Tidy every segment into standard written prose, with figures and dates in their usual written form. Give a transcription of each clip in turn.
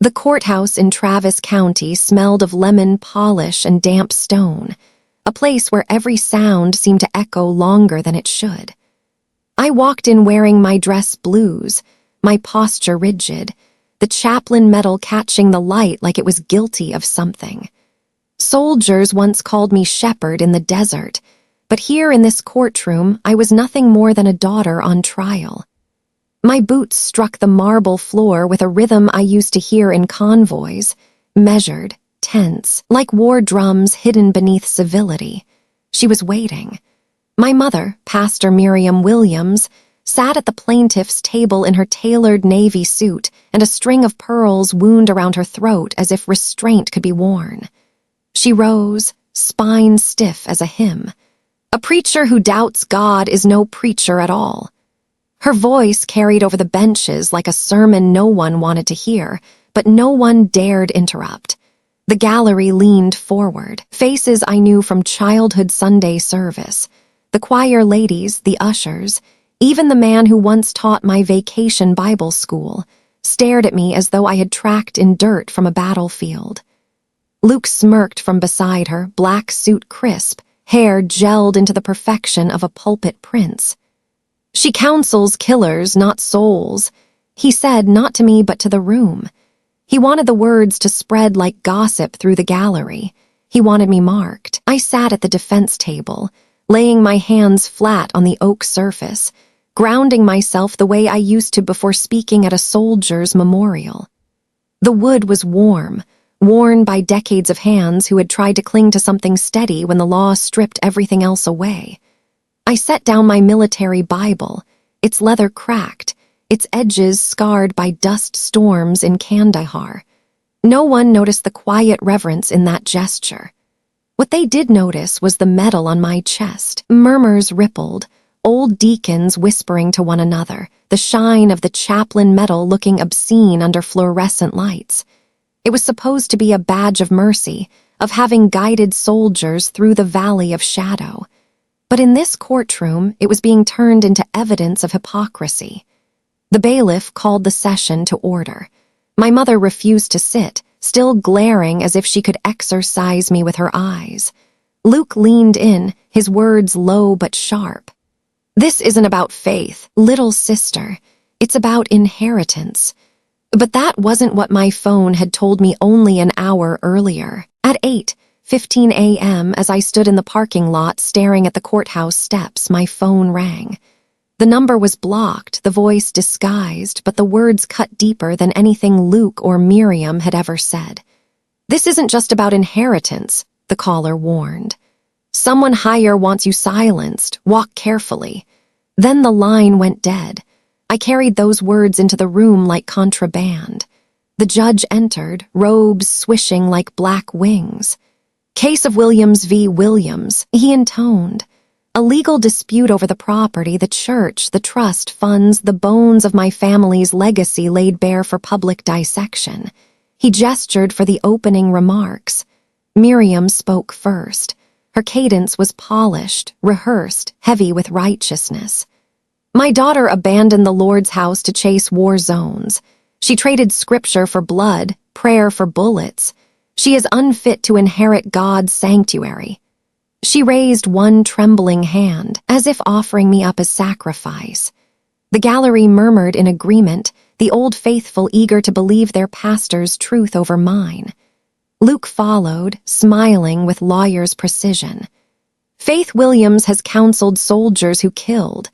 The courthouse in Travis County smelled of lemon polish and damp stone, a place where every sound seemed to echo longer than it should. I walked in wearing my dress blues, my posture rigid, the Chaplain Medal catching the light like it was guilty of something. Soldiers once called me shepherd in the desert, but here in this courtroom I was nothing more than a daughter on trial. My boots struck the marble floor with a rhythm I used to hear in convoys, measured, tense, like war drums hidden beneath civility. She was waiting. My mother, Pastor Miriam Williams, sat at the plaintiff's table in her tailored navy suit and a string of pearls wound around her throat as if restraint could be worn. She rose, spine stiff as a hymn. A preacher who doubts God is no preacher at all. Her voice carried over the benches like a sermon no one wanted to hear, but no one dared interrupt. The gallery leaned forward, faces I knew from childhood Sunday service. The choir ladies, the ushers, even the man who once taught my vacation Bible school, stared at me as though I had tracked in dirt from a battlefield. Luke smirked from beside her, black suit crisp, hair gelled into the perfection of a pulpit prince. "She counsels killers, not souls," he said, not to me but to the room. He wanted the words to spread like gossip through the gallery. He wanted me marked. I sat at the defense table, laying my hands flat on the oak surface, grounding myself the way I used to before speaking at a soldier's memorial. The wood was warm, worn by decades of hands who had tried to cling to something steady when the law stripped everything else away. I set down my military Bible, its leather cracked, its edges scarred by dust storms in Kandahar. No one noticed the quiet reverence in that gesture. What they did notice was the medal on my chest. Murmurs rippled, old deacons whispering to one another, the shine of the Chaplain Medal looking obscene under fluorescent lights. It was supposed to be a badge of mercy, of having guided soldiers through the valley of shadow. But in this courtroom, it was being turned into evidence of hypocrisy. The bailiff called the session to order. My mother refused to sit, still glaring as if she could exorcise me with her eyes. Luke leaned in, his words low but sharp. "This isn't about faith, little sister. It's about inheritance." But that wasn't what my phone had told me only an hour earlier. At 8:15 a.m., as I stood in the parking lot staring at the courthouse steps, my phone rang. The number was blocked, the voice disguised, but the words cut deeper than anything Luke or Miriam had ever said. "This isn't just about inheritance," the caller warned. "Someone higher wants you silenced. Walk carefully." Then the line went dead. I carried those words into the room like contraband. The judge entered, robes swishing like black wings. "Case of Williams v. Williams," he intoned. "A legal dispute over the property, the church, the trust funds, the bones of my family's legacy laid bare for public dissection." He gestured for the opening remarks. Miriam spoke first. Her cadence was polished, rehearsed, heavy with righteousness. "My daughter abandoned the Lord's house to chase war zones. She traded scripture for blood, prayer for bullets. She is unfit to inherit God's sanctuary." She raised one trembling hand, as if offering me up as sacrifice. The gallery murmured in agreement, the old faithful eager to believe their pastor's truth over mine. Luke followed, smiling with lawyer's precision. "Faith Williams has counseled soldiers who killed.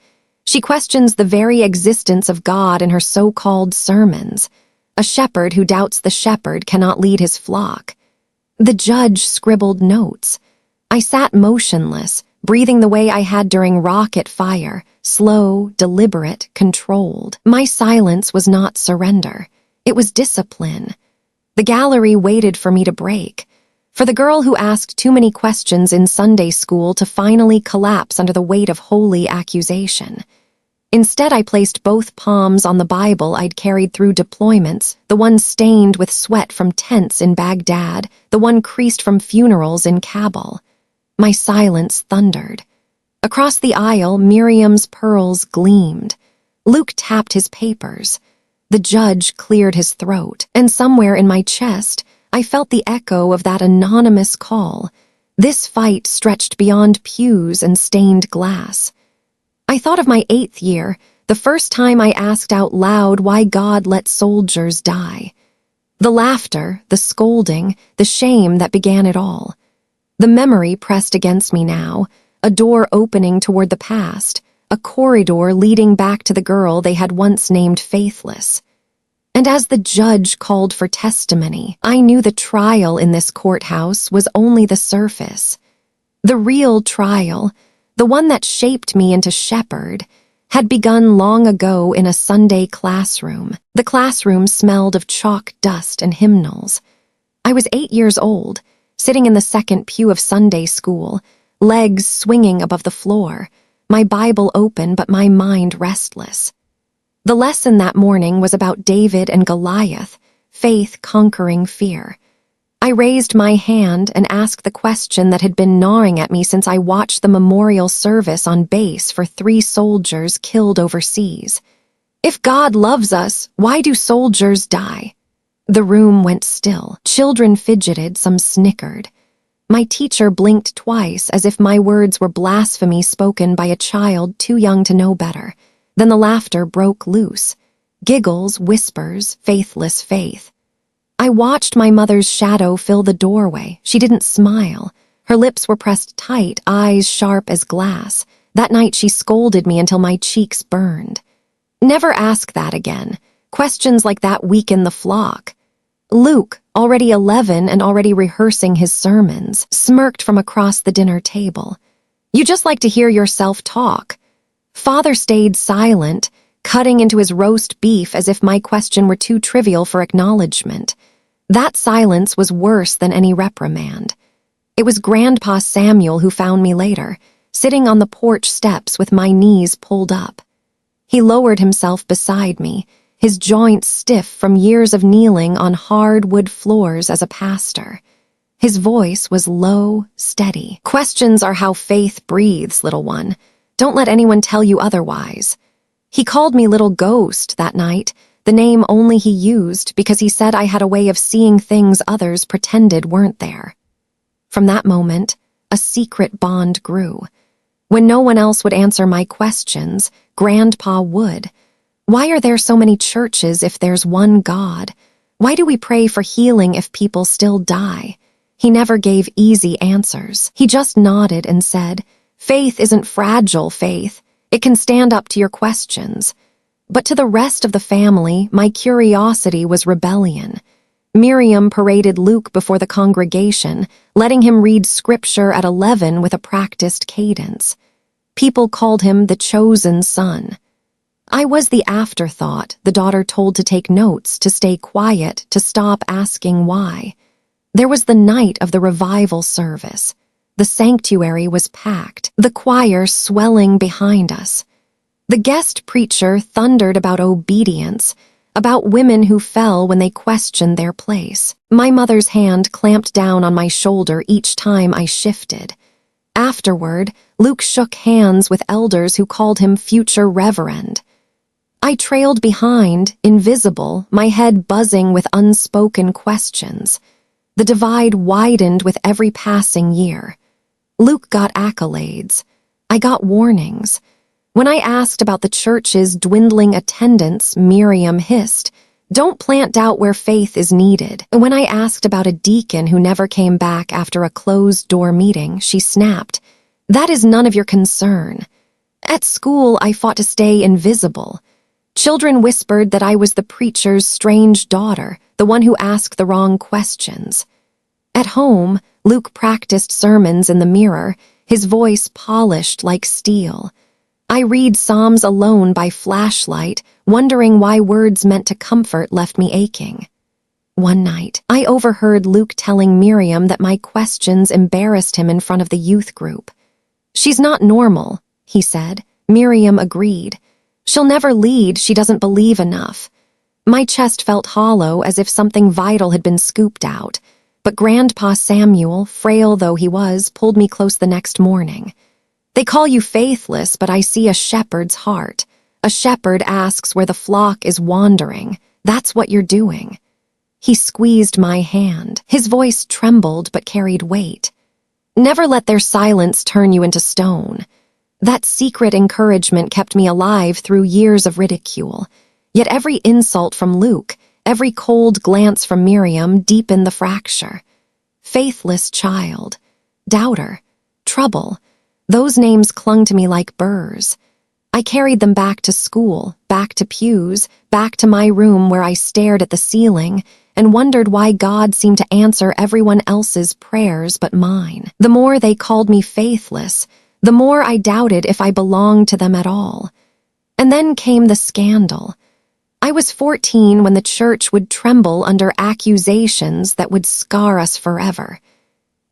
She questions the very existence of God in her so-called sermons. A shepherd who doubts the shepherd cannot lead his flock." The judge scribbled notes. I sat motionless, breathing the way I had during rocket fire, slow, deliberate, controlled. My silence was not surrender. It was discipline. The gallery waited for me to break, for the girl who asked too many questions in Sunday school to finally collapse under the weight of holy accusation. Instead, I placed both palms on the Bible I'd carried through deployments, the one stained with sweat from tents in Baghdad, the one creased from funerals in Kabul. My silence thundered. Across the aisle, Miriam's pearls gleamed. Luke tapped his papers. The judge cleared his throat, and somewhere in my chest, I felt the echo of that anonymous call. This fight stretched beyond pews and stained glass. I thought of my 8th year, the first time I asked out loud why God let soldiers die. The laughter, the scolding, the shame that began it all. The memory pressed against me now, a door opening toward the past, a corridor leading back to the girl they had once named Faithless. And as the judge called for testimony, I knew the trial in this courthouse was only the surface. The real trial, the one that shaped me into shepherd, had begun long ago in a Sunday classroom. The classroom smelled of chalk dust and hymnals. I was 8 years old, sitting in the second pew of Sunday school, legs swinging above the floor, my Bible open but my mind restless. The lesson that morning was about David and Goliath, faith conquering fear. I raised my hand and asked the question that had been gnawing at me since I watched the memorial service on base for 3 soldiers killed overseas. If God loves us, why do soldiers die? The room went still. Children fidgeted, some snickered. My teacher blinked twice as if my words were blasphemy spoken by a child too young to know better. Then the laughter broke loose. Giggles, whispers, faithless faith. I watched my mother's shadow fill the doorway. She didn't smile. Her lips were pressed tight, eyes sharp as glass. That night she scolded me until my cheeks burned. Never ask that again. Questions like that weaken the flock. Luke, already 11 and already rehearsing his sermons, smirked from across the dinner table. You just like to hear yourself talk. Father stayed silent, cutting into his roast beef as if my question were too trivial for acknowledgement. That silence was worse than any reprimand. It was Grandpa Samuel who found me later, sitting on the porch steps with my knees pulled up. He lowered himself beside me, his joints stiff from years of kneeling on hard wood floors as a pastor. His voice was low, steady. Questions are how faith breathes, little one. Don't let anyone tell you otherwise. He called me Little Ghost that night, the name only he used because he said I had a way of seeing things others pretended weren't there. From that moment, a secret bond grew. When no one else would answer my questions, Grandpa would. Why are there so many churches if there's one God? Why do we pray for healing if people still die? He never gave easy answers. He just nodded and said, "Faith isn't fragile, Faith. It can stand up to your questions." But to the rest of the family, my curiosity was rebellion. Miriam paraded Luke before the congregation, letting him read scripture at 11 with a practiced cadence. People called him the chosen son. I was the afterthought, the daughter told to take notes, to stay quiet, to stop asking why. There was the night of the revival service. The sanctuary was packed, the choir swelling behind us. The guest preacher thundered about obedience, about women who fell when they questioned their place. My mother's hand clamped down on my shoulder each time I shifted. Afterward, Luke shook hands with elders who called him future reverend. I trailed behind, invisible, my head buzzing with unspoken questions. The divide widened with every passing year. Luke got accolades. I got warnings. When I asked about the church's dwindling attendance, Miriam hissed, "Don't plant doubt where faith is needed." And when I asked about a deacon who never came back after a closed-door meeting, she snapped, "That is none of your concern." At school, I fought to stay invisible. Children whispered that I was the preacher's strange daughter, the one who asked the wrong questions. At home, Luke practiced sermons in the mirror, his voice polished like steel. I read Psalms alone by flashlight, wondering why words meant to comfort left me aching. One night, I overheard Luke telling Miriam that my questions embarrassed him in front of the youth group. "She's not normal," he said. Miriam agreed. "She'll never lead, she doesn't believe enough." My chest felt hollow as if something vital had been scooped out, but Grandpa Samuel, frail though he was, pulled me close the next morning. "They call you faithless, but I see a shepherd's heart, A shepherd asks where the flock is wandering. That's what you're doing. He squeezed my hand. His voice trembled but carried weight. Never let their silence turn you into stone. That secret encouragement kept me alive through years of ridicule. Yet every insult from Luke, every cold glance from Miriam deepened the fracture. Faithless child, doubter, trouble, those names clung to me like burrs. I carried them back to school, back to pews, back to my room where I stared at the ceiling and wondered why God seemed to answer everyone else's prayers but mine. The more they called me faithless, the more I doubted if I belonged to them at all. And then came the scandal. I was 14 when the church would tremble under accusations that would scar us forever.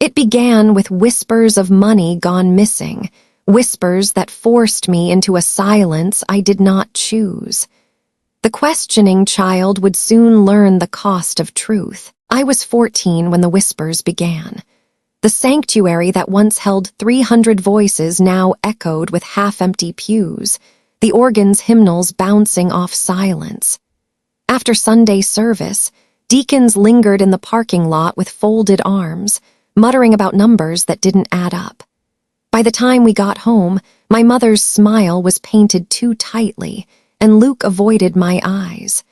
It began with whispers of money gone missing, whispers that forced me into a silence I did not choose. The questioning child would soon learn the cost of truth. I was 14 when the whispers began. The sanctuary that once held 300 voices now echoed with half-empty pews, the organ's hymnals bouncing off silence. After Sunday service, deacons lingered in the parking lot with folded arms, muttering about numbers that didn't add up. By the time we got home, my mother's smile was painted too tightly, and Luke avoided my eyes.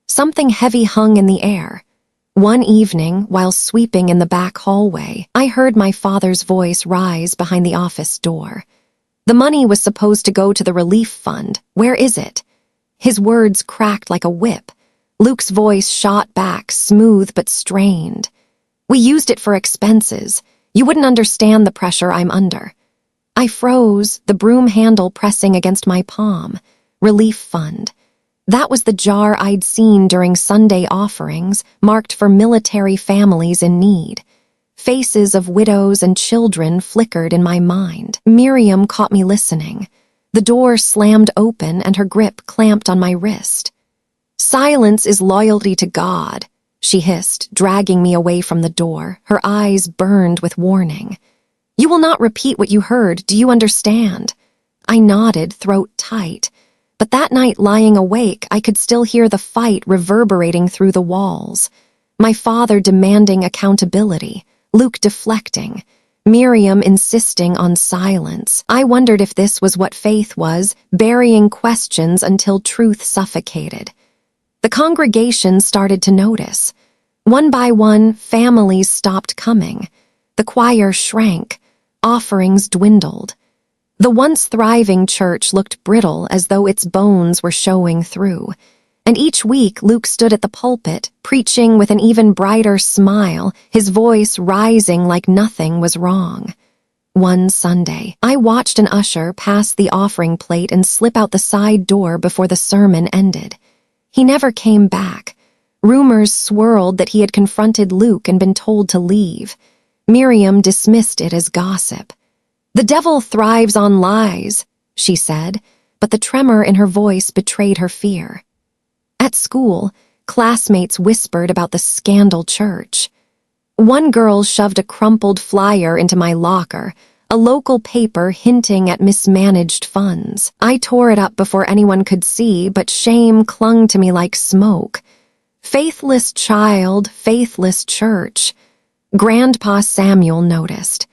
Something heavy hung in the air. One evening, while sweeping in the back hallway, I heard my father's voice rise behind the office door. The money was supposed to go to the relief fund. Where is it? His words cracked like a whip. Luke's voice shot back, smooth but strained. We used it for expenses. You wouldn't understand the pressure I'm under. I froze, the broom handle pressing against my palm. Relief fund. That was the jar I'd seen during Sunday offerings, marked for military families in need. Faces of widows and children flickered in my mind. Miriam caught me listening. The door slammed open and her grip clamped on my wrist. "Silence is loyalty to God," she hissed, dragging me away from the door. Her eyes burned with warning. "You will not repeat what you heard, do you understand?" I nodded, throat tight. But that night, lying awake, I could still hear the fight reverberating through the walls. My father demanding accountability, Luke deflecting, Miriam insisting on silence. I wondered if this was what faith was, burying questions until truth suffocated. The congregation started to notice. One by one, families stopped coming. The choir shrank. Offerings dwindled. The once thriving church looked brittle as though its bones were showing through. And each week Luke stood at the pulpit, preaching with an even brighter smile, his voice rising like nothing was wrong. One Sunday, I watched an usher pass the offering plate and slip out the side door before the sermon ended. He never came back. Rumors swirled that he had confronted Luke and been told to leave. Miriam dismissed it as gossip. "The devil thrives on lies," she said, but the tremor in her voice betrayed her fear. At school, classmates whispered about the scandal church. One girl shoved a crumpled flyer into my locker, a local paper hinting at mismanaged funds. I tore it up before anyone could see, but shame clung to me like smoke. Faithless child, faithless church. Grandpa Samuel noticed.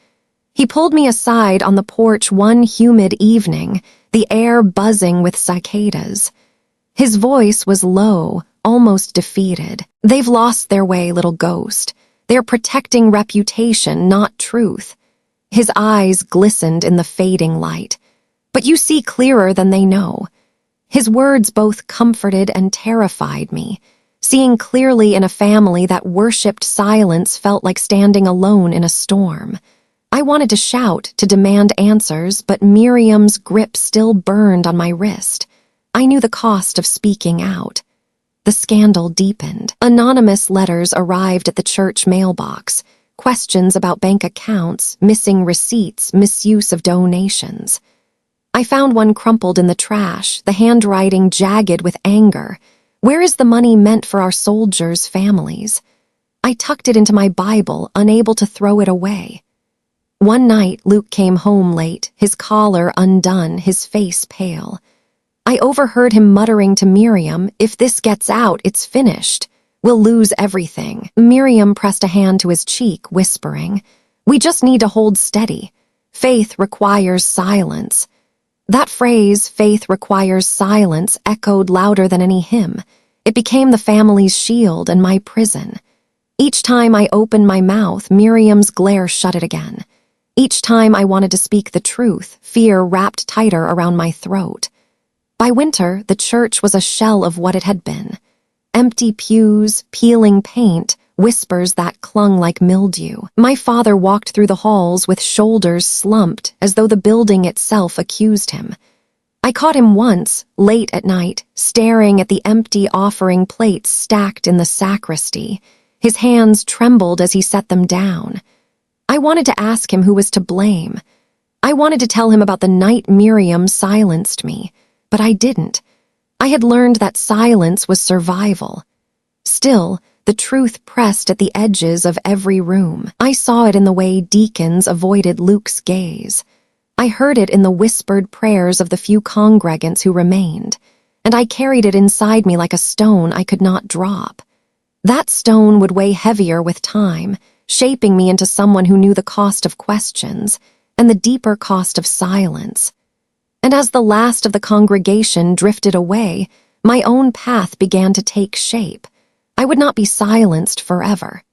He pulled me aside on the porch one humid evening, the air buzzing with cicadas. His voice was low, almost defeated. "They've lost their way, little ghost. They're protecting reputation, not truth." His eyes glistened in the fading light. "But you see clearer than they know." His words both comforted and terrified me. Seeing clearly in a family that worshipped silence felt like standing alone in a storm. I wanted to shout, to demand answers, but Miriam's grip still burned on my wrist. I knew the cost of speaking out. The scandal deepened. Anonymous letters arrived at the church mailbox. Questions about bank accounts, missing receipts, misuse of donations. I found one crumpled in the trash, the handwriting jagged with anger. "Where is the money meant for our soldiers' families?" I tucked it into my Bible, unable to throw it away. One night, Luke came home late, his collar undone, his face pale. I overheard him muttering to Miriam, "If this gets out, it's finished. We'll lose everything." Miriam pressed a hand to his cheek, whispering, "We just need to hold steady. Faith requires silence." That phrase, "faith requires silence," echoed louder than any hymn. It became the family's shield and my prison. Each time I opened my mouth, Miriam's glare shut it again. Each time I wanted to speak the truth, fear wrapped tighter around my throat. By winter, the church was a shell of what it had been. Empty pews, peeling paint, whispers that clung like mildew. My father walked through the halls with shoulders slumped as though the building itself accused him. I caught him once, late at night, staring at the empty offering plates stacked in the sacristy. His hands trembled as he set them down. I wanted to ask him who was to blame. I wanted to tell him about the night Miriam silenced me, but I didn't. I had learned that silence was survival. Still, the truth pressed at the edges of every room. I saw it in the way deacons avoided Luke's gaze. I heard it in the whispered prayers of the few congregants who remained, and I carried it inside me like a stone I could not drop. That stone would weigh heavier with time, shaping me into someone who knew the cost of questions and the deeper cost of silence. And as the last of the congregation drifted away, my own path began to take shape. I would not be silenced forever.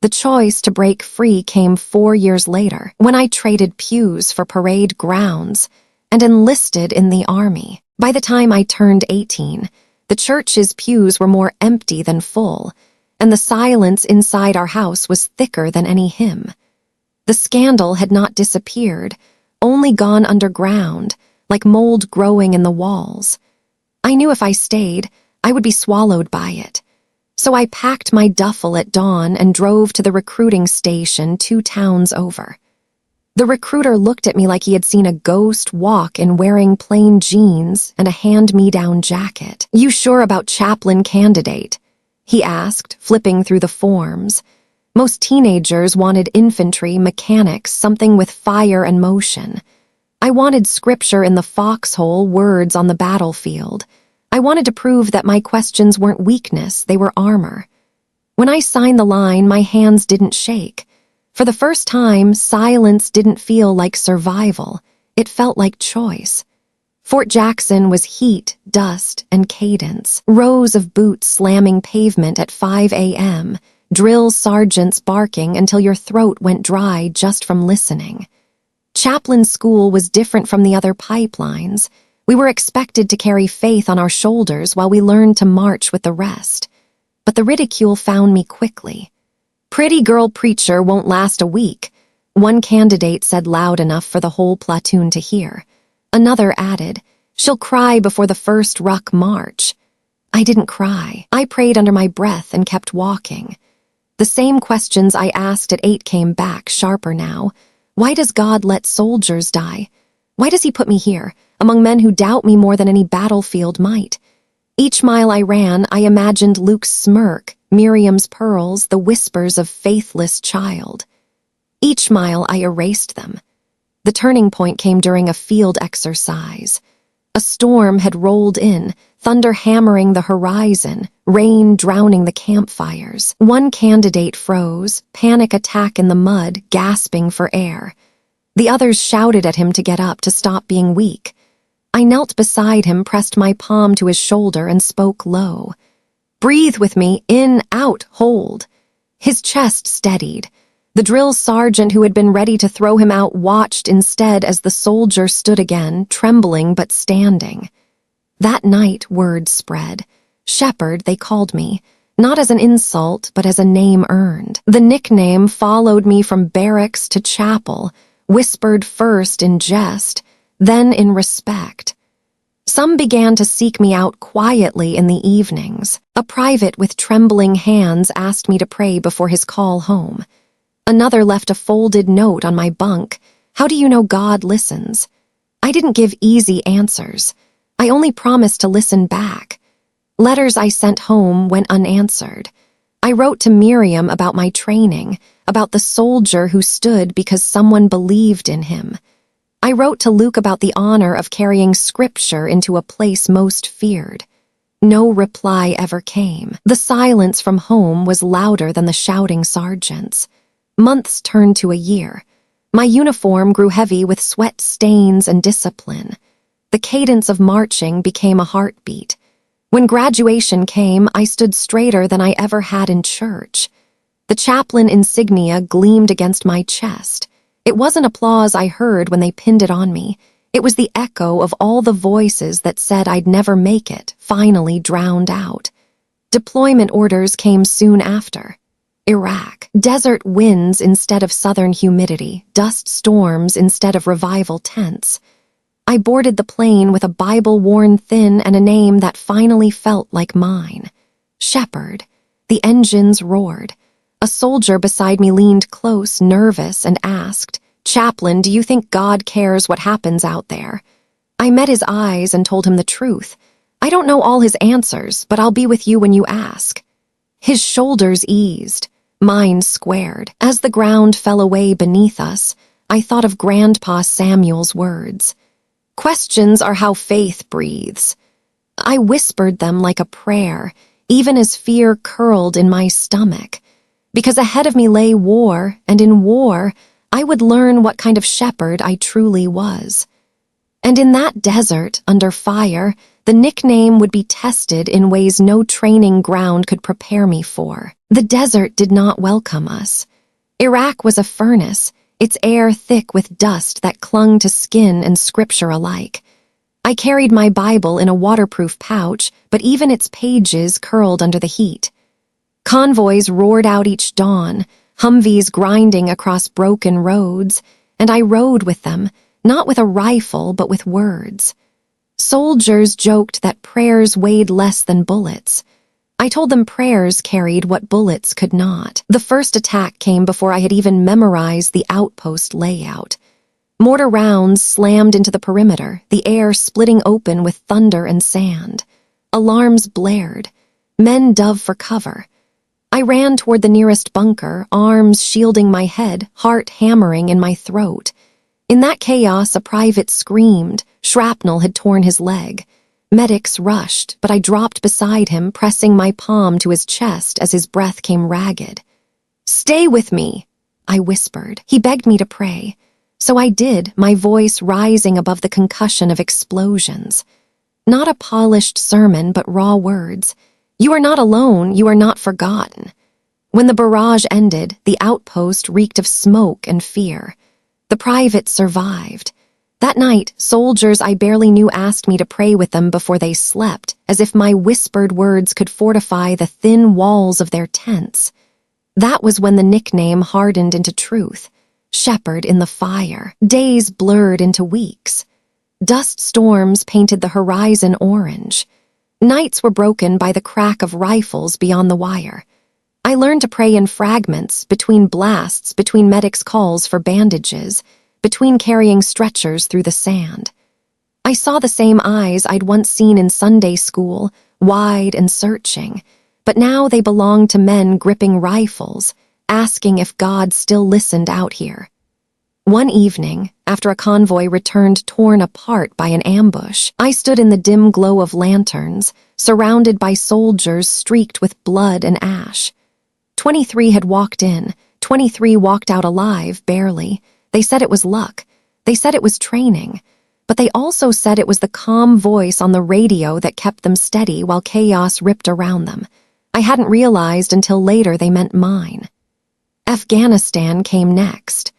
The choice to break free came 4 years later, when I traded pews for parade grounds and enlisted in the army. By the time I turned 18, the church's pews were more empty than full, and the silence inside our house was thicker than any hymn. The scandal had not disappeared, only gone underground, like mold growing in the walls. I knew if I stayed, I would be swallowed by it. So I packed my duffel at dawn and drove to the recruiting station 2 towns over. The recruiter looked at me like he had seen a ghost walk in wearing plain jeans and a hand-me-down jacket. "You sure about chaplain candidate?" he asked, flipping through the forms. Most teenagers wanted infantry, mechanics, something with fire and motion. I wanted scripture in the foxhole, words on the battlefield. I wanted to prove that my questions weren't weakness, they were armor. When I signed the line, my hands didn't shake. For the first time, silence didn't feel like survival. It felt like choice. Fort Jackson was heat, dust, and cadence. Rows of boots slamming pavement at 5 a.m., drill sergeants barking until your throat went dry just from listening. Chaplain school was different from the other pipelines. We were expected to carry faith on our shoulders while we learned to march with the rest. But the ridicule found me quickly. "Pretty girl preacher won't last a week," one candidate said loud enough for the whole platoon to hear. Another added, "She'll cry before the first ruck march." I didn't cry. I prayed under my breath and kept walking. The same questions I asked at 8 came back, sharper now. Why does God let soldiers die? Why does he put me here, among men who doubt me more than any battlefield might? Each mile I ran, I imagined Luke's smirk, Miriam's pearls, the whispers of faithless child. Each mile I erased them. The turning point came during a field exercise. A storm had rolled in, thunder hammering the horizon, rain drowning the campfires. One candidate froze, panic attack in the mud, gasping for air. The others shouted at him to get up, to stop being weak. I knelt beside him, pressed my palm to his shoulder, and spoke low. "Breathe with me, in, out, hold." His chest steadied. The drill sergeant who had been ready to throw him out watched instead as the soldier stood again, trembling but standing. That night, word spread. Shepherd, they called me, not as an insult, but as a name earned. The nickname followed me from barracks to chapel, whispered first in jest, then in respect. Some began to seek me out quietly in the evenings. A private with trembling hands asked me to pray before his call home. Another left a folded note on my bunk. "How do you know God listens?" I didn't give easy answers. I only promised to listen back. Letters I sent home went unanswered. I wrote to Miriam about my training, about the soldier who stood because someone believed in him. I wrote to Luke about the honor of carrying scripture into a place most feared. No reply ever came. The silence from home was louder than the shouting sergeants. Months turned to a year. My uniform grew heavy with sweat stains and discipline. The cadence of marching became a heartbeat. When graduation came, I stood straighter than I ever had in church. The chaplain insignia gleamed against my chest. It wasn't applause I heard when they pinned it on me. It was the echo of all the voices that said I'd never make it, finally drowned out. Deployment orders came soon after. Iraq. Desert winds instead of southern humidity, dust storms instead of revival tents. I boarded the plane with a Bible worn thin and a name that finally felt like mine. Shepherd. The engines roared. A soldier beside me leaned close, nervous, and asked, "Chaplain, do you think God cares what happens out there?" I met his eyes and told him the truth. "I don't know all his answers, but I'll be with you when you ask." His shoulders eased. Mine squared. As the ground fell away beneath us, I thought of Grandpa Samuel's words. "Questions are how faith breathes." I whispered them like a prayer, even as fear curled in my stomach. Because ahead of me lay war, and in war, I would learn what kind of shepherd I truly was. And in that desert, under fire, the nickname would be tested in ways no training ground could prepare me for. The desert did not welcome us. Iraq was a furnace, its air thick with dust that clung to skin and scripture alike. I carried my Bible in a waterproof pouch, but even its pages curled under the heat. Convoys roared out each dawn, Humvees grinding across broken roads, and I rode with them, not with a rifle, but with words. Soldiers joked that prayers weighed less than bullets. I told them prayers carried what bullets could not. The first attack came before I had even memorized the outpost layout. Mortar rounds slammed into the perimeter, the air splitting open with thunder and sand. Alarms blared. Men dove for cover. I ran toward the nearest bunker, arms shielding my head, heart hammering in my throat. In that chaos, a private screamed. Shrapnel had torn his leg. Medics rushed, but I dropped beside him, pressing my palm to his chest as his breath came ragged. "Stay with me," I whispered. He begged me to pray. So I did, my voice rising above the concussion of explosions. Not a polished sermon, but raw words. "You are not alone, you are not forgotten." When the barrage ended, the outpost reeked of smoke and fear. The privates survived. That night, soldiers I barely knew asked me to pray with them before they slept, as if my whispered words could fortify the thin walls of their tents. That was when the nickname hardened into truth. Shepherd in the fire. Days blurred into weeks. Dust storms painted the horizon orange. Nights were broken by the crack of rifles beyond the wire. I learned to pray in fragments, between blasts, between medics' calls for bandages, between carrying stretchers through the sand. I saw the same eyes I'd once seen in Sunday school, wide and searching, but now they belonged to men gripping rifles, asking if God still listened out here. One evening, after a convoy returned torn apart by an ambush, I stood in the dim glow of lanterns, surrounded by soldiers streaked with blood and ash. 23 had walked in, 23 walked out alive, barely. They said it was luck. They said it was training. But they also said it was the calm voice on the radio that kept them steady while chaos ripped around them. I hadn't realized until later they meant mine. Afghanistan came next.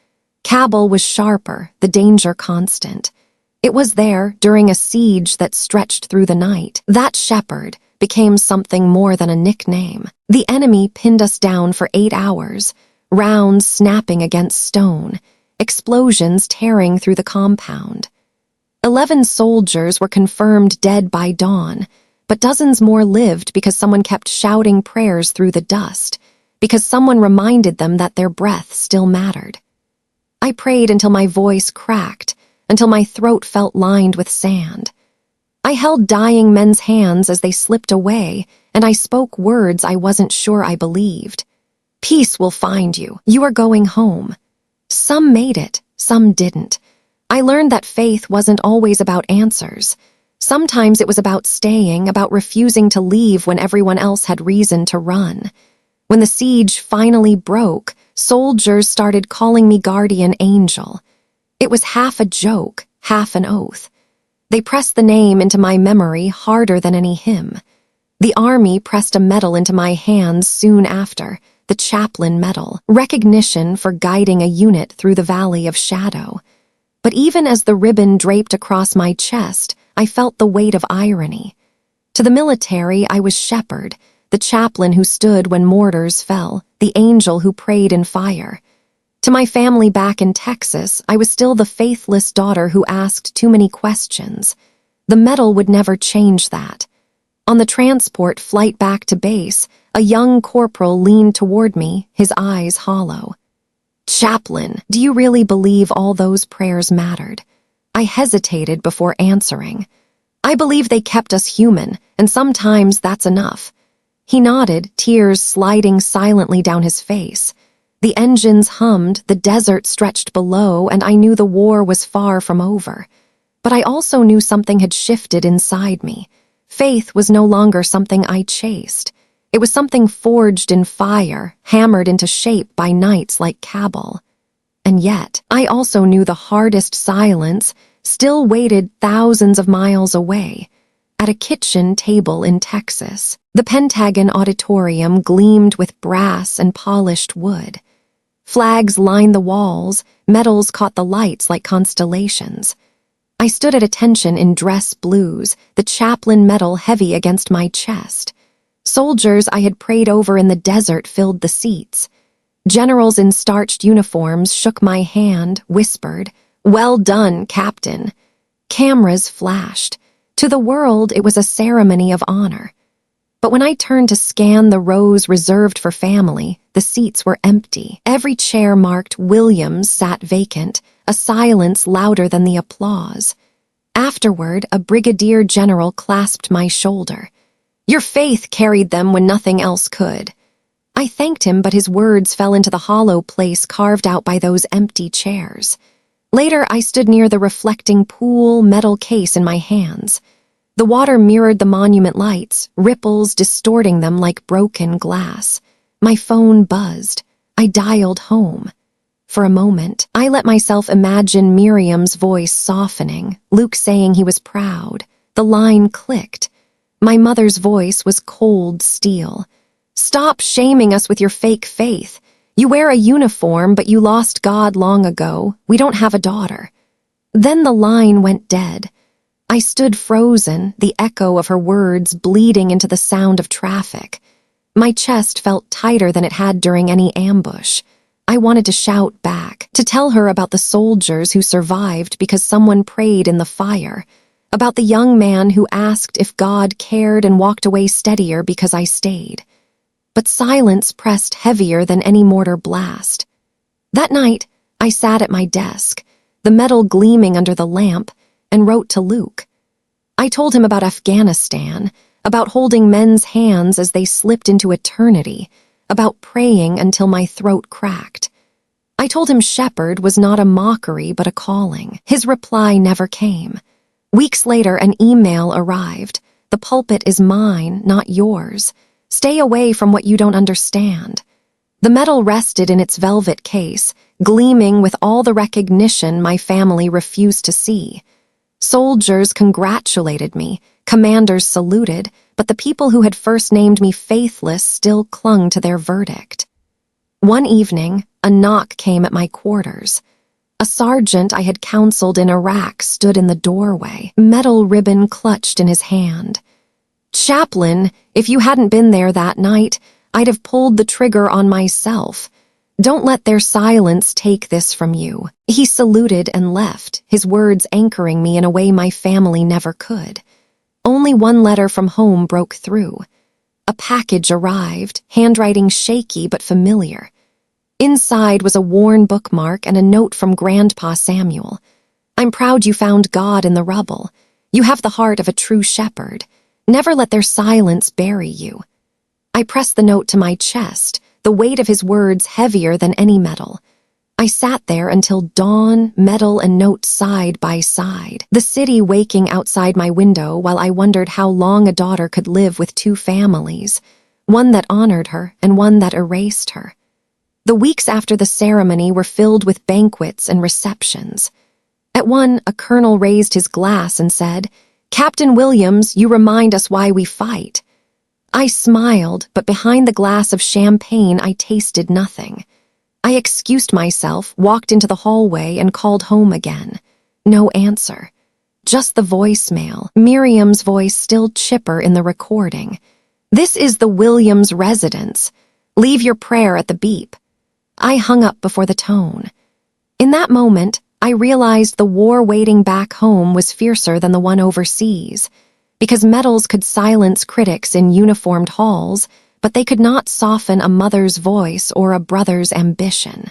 Kabul was sharper, the danger constant. It was there during a siege that stretched through the night. That shepherd became something more than a nickname. The enemy pinned us down for 8 hours, rounds snapping against stone, explosions tearing through the compound. 11 soldiers were confirmed dead by dawn, but dozens more lived because someone kept shouting prayers through the dust, because someone reminded them that their breath still mattered. I prayed until my voice cracked, until my throat felt lined with sand. I held dying men's hands as they slipped away, and I spoke words I wasn't sure I believed. "Peace will find you. You are going home." Some made it, some didn't. I learned that faith wasn't always about answers. Sometimes it was about staying, about refusing to leave when everyone else had reason to run. When the siege finally broke, soldiers started calling me guardian angel. It was half a joke, half an oath. They pressed the name into my memory harder than any hymn. The army pressed a medal into my hands soon after, the Chaplain Medal, recognition for guiding a unit through the valley of shadow. But even as the ribbon draped across my chest, I felt the weight of irony. To the military, I was shepherd, the chaplain who stood when mortars fell, the angel who prayed in fire. To my family back in Texas, I was still the faithless daughter who asked too many questions. The medal would never change that. On the transport flight back to base, a young corporal leaned toward me, his eyes hollow. "Chaplain, do you really believe all those prayers mattered?" I hesitated before answering. "I believe they kept us human, and sometimes that's enough." He nodded, tears sliding silently down his face. The engines hummed, the desert stretched below, and I knew the war was far from over. But I also knew something had shifted inside me. Faith was no longer something I chased. It was something forged in fire, hammered into shape by nights like Kabul. And yet, I also knew the hardest silence still waited thousands of miles away, at a kitchen table in Texas. The Pentagon auditorium gleamed with brass and polished wood. Flags lined the walls, medals caught the lights like constellations. I stood at attention in dress blues, the Chaplain Medal heavy against my chest. Soldiers I had prayed over in the desert filled the seats. Generals in starched uniforms shook my hand, whispered, "Well done, Captain." Cameras flashed. To the world, it was a ceremony of honor. But when I turned to scan the rows reserved for family, the seats were empty. Every chair marked Williams sat vacant, a silence louder than the applause. Afterward, a brigadier general clasped my shoulder. "Your faith carried them when nothing else could." I thanked him, but his words fell into the hollow place carved out by those empty chairs. Later, I stood near the reflecting pool, metal case in my hands. The water mirrored the monument lights, ripples distorting them like broken glass. My phone buzzed. I dialed home. For a moment, I let myself imagine Miriam's voice softening, Luke saying he was proud. The line clicked. My mother's voice was cold steel. "Stop shaming us with your fake faith. You wear a uniform, but you lost God long ago. We don't have a daughter." Then the line went dead. I stood frozen, the echo of her words bleeding into the sound of traffic. My chest felt tighter than it had during any ambush. I wanted to shout back, to tell her about the soldiers who survived because someone prayed in the fire, about the young man who asked if God cared and walked away steadier because I stayed. But silence pressed heavier than any mortar blast. That night, I sat at my desk, the metal gleaming under the lamp, and wrote to Luke. I told him about Afghanistan, about holding men's hands as they slipped into eternity, about praying until my throat cracked. I told him shepherd was not a mockery but a calling. His reply never came. Weeks later, an email arrived. "The pulpit is mine, not yours. Stay away from what you don't understand." The medal rested in its velvet case, gleaming with all the recognition my family refused to see. Soldiers congratulated me, commanders saluted, but the people who had first named me faithless still clung to their verdict. One evening, a knock came at my quarters. A sergeant I had counseled in Iraq stood in the doorway, metal ribbon clutched in his hand. "Chaplain, if you hadn't been there that night, I'd have pulled the trigger on myself. Don't let their silence take this from you." He saluted and left, his words anchoring me in a way my family never could. Only one letter from home broke through. A package arrived, handwriting shaky but familiar. Inside was a worn bookmark and a note from Grandpa Samuel. "I'm proud you found God in the rubble. You have the heart of a true shepherd. Never let their silence bury you." I pressed the note to my chest, the weight of his words heavier than any medal. I sat there until dawn, medal and note side by side, the city waking outside my window while I wondered how long a daughter could live with two families, one that honored her and one that erased her. The weeks after the ceremony were filled with banquets and receptions. At one, a colonel raised his glass and said, "Captain Williams, you remind us why we fight." I smiled, but behind the glass of champagne I tasted nothing. I excused myself, walked into the hallway, and called home again. No answer. Just the voicemail, Miriam's voice still chipper in the recording. "This is the Williams residence. Leave your prayer at the beep." I hung up before the tone. In that moment, I realized the war waiting back home was fiercer than the one overseas, because medals could silence critics in uniformed halls, but they could not soften a mother's voice or a brother's ambition.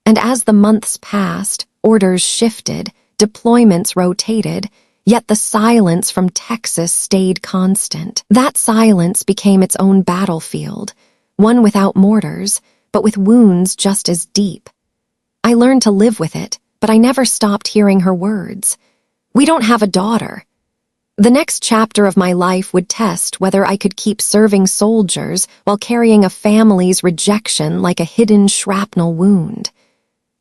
And as the months passed, orders shifted, deployments rotated, yet the silence from Texas stayed constant. That silence became its own battlefield, one without mortars, but with wounds just as deep. I learned to live with it, but I never stopped hearing her words. "We don't have a daughter." The next chapter of my life would test whether I could keep serving soldiers while carrying a family's rejection like a hidden shrapnel wound.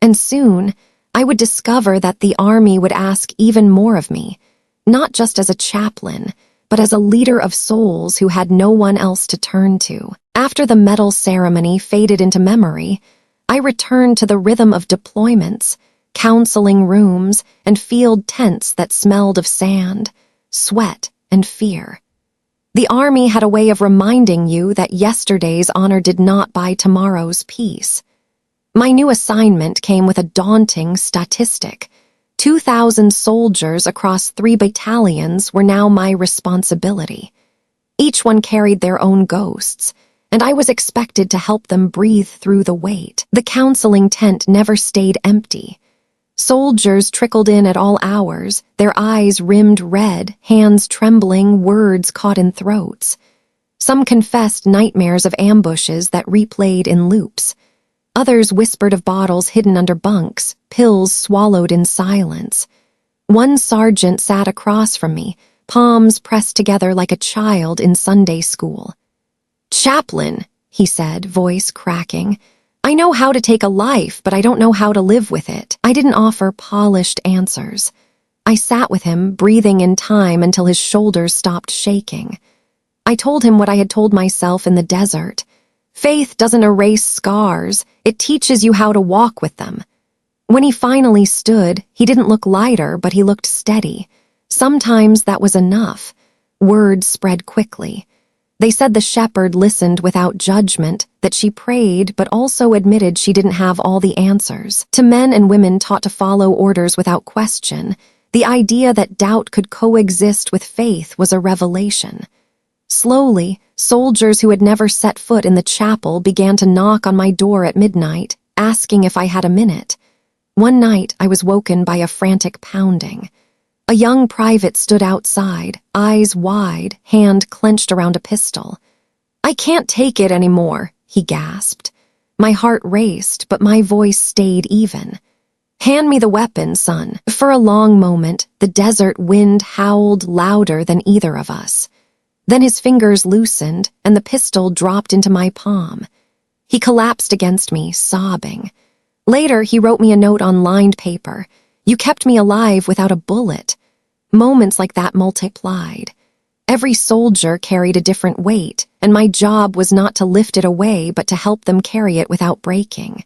And soon, I would discover that the Army would ask even more of me, not just as a chaplain, but as a leader of souls who had no one else to turn to. After the medal ceremony faded into memory, I returned to the rhythm of deployments, counseling rooms, and field tents that smelled of sand, sweat, and fear. The Army had a way of reminding you that yesterday's honor did not buy tomorrow's peace. My new assignment came with a daunting statistic. 2,000 soldiers across 3 battalions were now my responsibility. Each one carried their own ghosts, and I was expected to help them breathe through the weight. The counseling tent never stayed empty. Soldiers trickled in at all hours, their eyes rimmed red, hands trembling, words caught in throats. Some confessed nightmares of ambushes that replayed in loops. Others whispered of bottles hidden under bunks, pills swallowed in silence. One sergeant sat across from me, palms pressed together like a child in Sunday school. "Chaplain," he said, voice cracking, "I know how to take a life, but I don't know how to live with it." I didn't offer polished answers. I sat with him, breathing in time until his shoulders stopped shaking. I told him what I had told myself in the desert. Faith doesn't erase scars, it teaches you how to walk with them. When he finally stood, he didn't look lighter, but he looked steady. Sometimes that was enough. Words spread quickly. They said the shepherd listened without judgment, that she prayed but also admitted she didn't have all the answers. To men and women taught to follow orders without question, the idea that doubt could coexist with faith was a revelation. Slowly, soldiers who had never set foot in the chapel began to knock on my door at midnight, asking if I had a minute. One night, I was woken by a frantic pounding. A young private stood outside, eyes wide, hand clenched around a pistol. "I can't take it anymore," he gasped. My heart raced, but my voice stayed even. "Hand me the weapon, son." For a long moment, the desert wind howled louder than either of us. Then his fingers loosened, and the pistol dropped into my palm. He collapsed against me, sobbing. Later, he wrote me a note on lined paper. "You kept me alive without a bullet." Moments like that multiplied. Every soldier carried a different weight, and my job was not to lift it away but to help them carry it without breaking.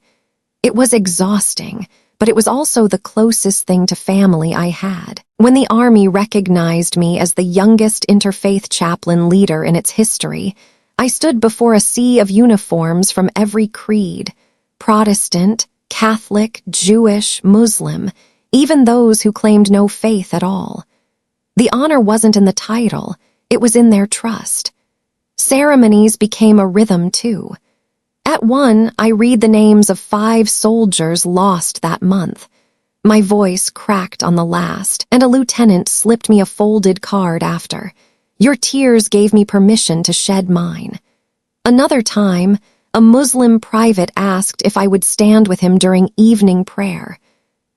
It was exhausting, but it was also the closest thing to family I had. When the Army recognized me as the youngest interfaith chaplain leader in its history, I stood before a sea of uniforms from every creed: Protestant, Catholic, Jewish, Muslim, even those who claimed no faith at all. The honor wasn't in the title, it was in their trust. Ceremonies became a rhythm too. At one, I read the names of 5 soldiers lost that month. My voice cracked on the last, and a lieutenant slipped me a folded card after. "Your tears gave me permission to shed mine." Another time, A Muslim private asked if I would stand with him during evening prayer.